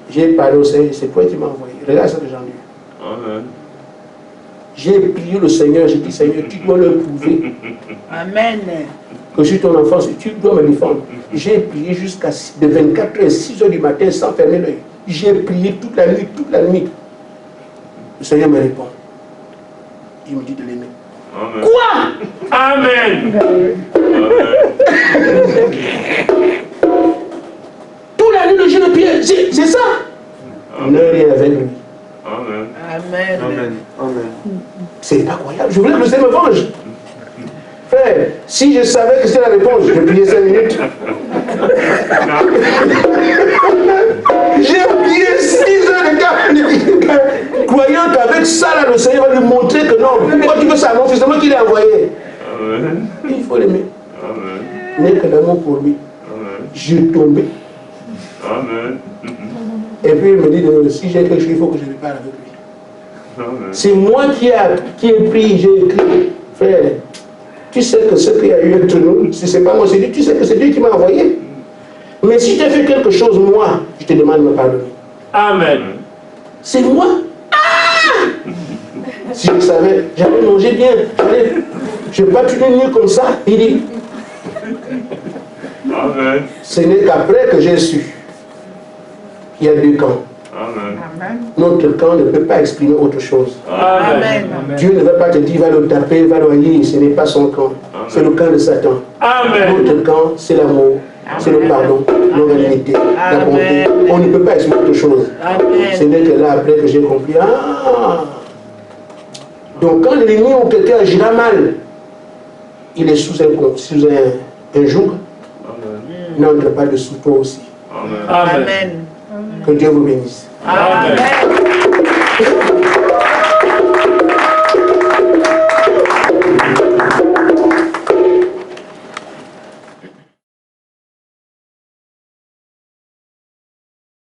j'ai parlé au Seigneur, c'est toi qui m'as envoyé. Regarde ce que j'en ai. Amen. J'ai prié le Seigneur, j'ai dit Seigneur, tu dois le prouver Amen. que je suis ton enfant, tu dois me défendre. J'ai prié jusqu'à de 24h, 6h du matin sans fermer l'œil. J'ai prié toute la nuit. Le Seigneur me répond. Il me dit de l'aimer. Amen. Quoi? Amen. Toute la nuit, le jeune Pierre, c'est ça. Ne rien avec lui. Amen. Amen. Amen. Amen. C'est incroyable. Je voulais que le Seigneur me venge. Frère, si je savais que c'était la réponse, je priais 5 minutes. J'ai prié 6 heures de temps, croyant qu'avec ça, là, le Seigneur va lui montrer que non, quand tu veux ça, mon fils, c'est moi qui l'ai envoyé. Amen. Il faut l'aimer. Amen. N'est que l'amour pour lui. Amen. Je tombais. Amen. Et puis il me dit, si j'ai quelque chose, il faut que je lui parle avec lui. Amen. C'est moi qui ai pris, j'ai écrit. Frère, tu sais que ce qu'il y a eu entre nous, si ce n'est pas moi, c'est Dieu, tu sais que c'est Dieu qui m'a envoyé. Mais si tu as fait quelque chose, moi, je te demande de me pardonner. Amen. C'est moi. Ah! Si je savais, j'allais manger bien. Je ne vais pas toute une nuit comme ça. Il dit, Amen. ce n'est qu'après que j'ai su qu'il y a 2 camps. Amen. Amen. Notre camp ne peut pas exprimer autre chose. Amen. Dieu ne va pas te dire, va le taper, va le haïr. Ce n'est pas son camp. C'est le camp de Satan. Amen. Notre camp, c'est l'amour, c'est le pardon, l'humanité, la bonté. On ne peut pas exprimer autre chose. Ce n'est que là, après que j'ai compris. Ah! Donc quand l'ennemi ou quelqu'un agira mal, il est sous un joug, n'entre pas dessous toi aussi. Amen. Amen. Amen. Que Dieu vous bénisse. Amen.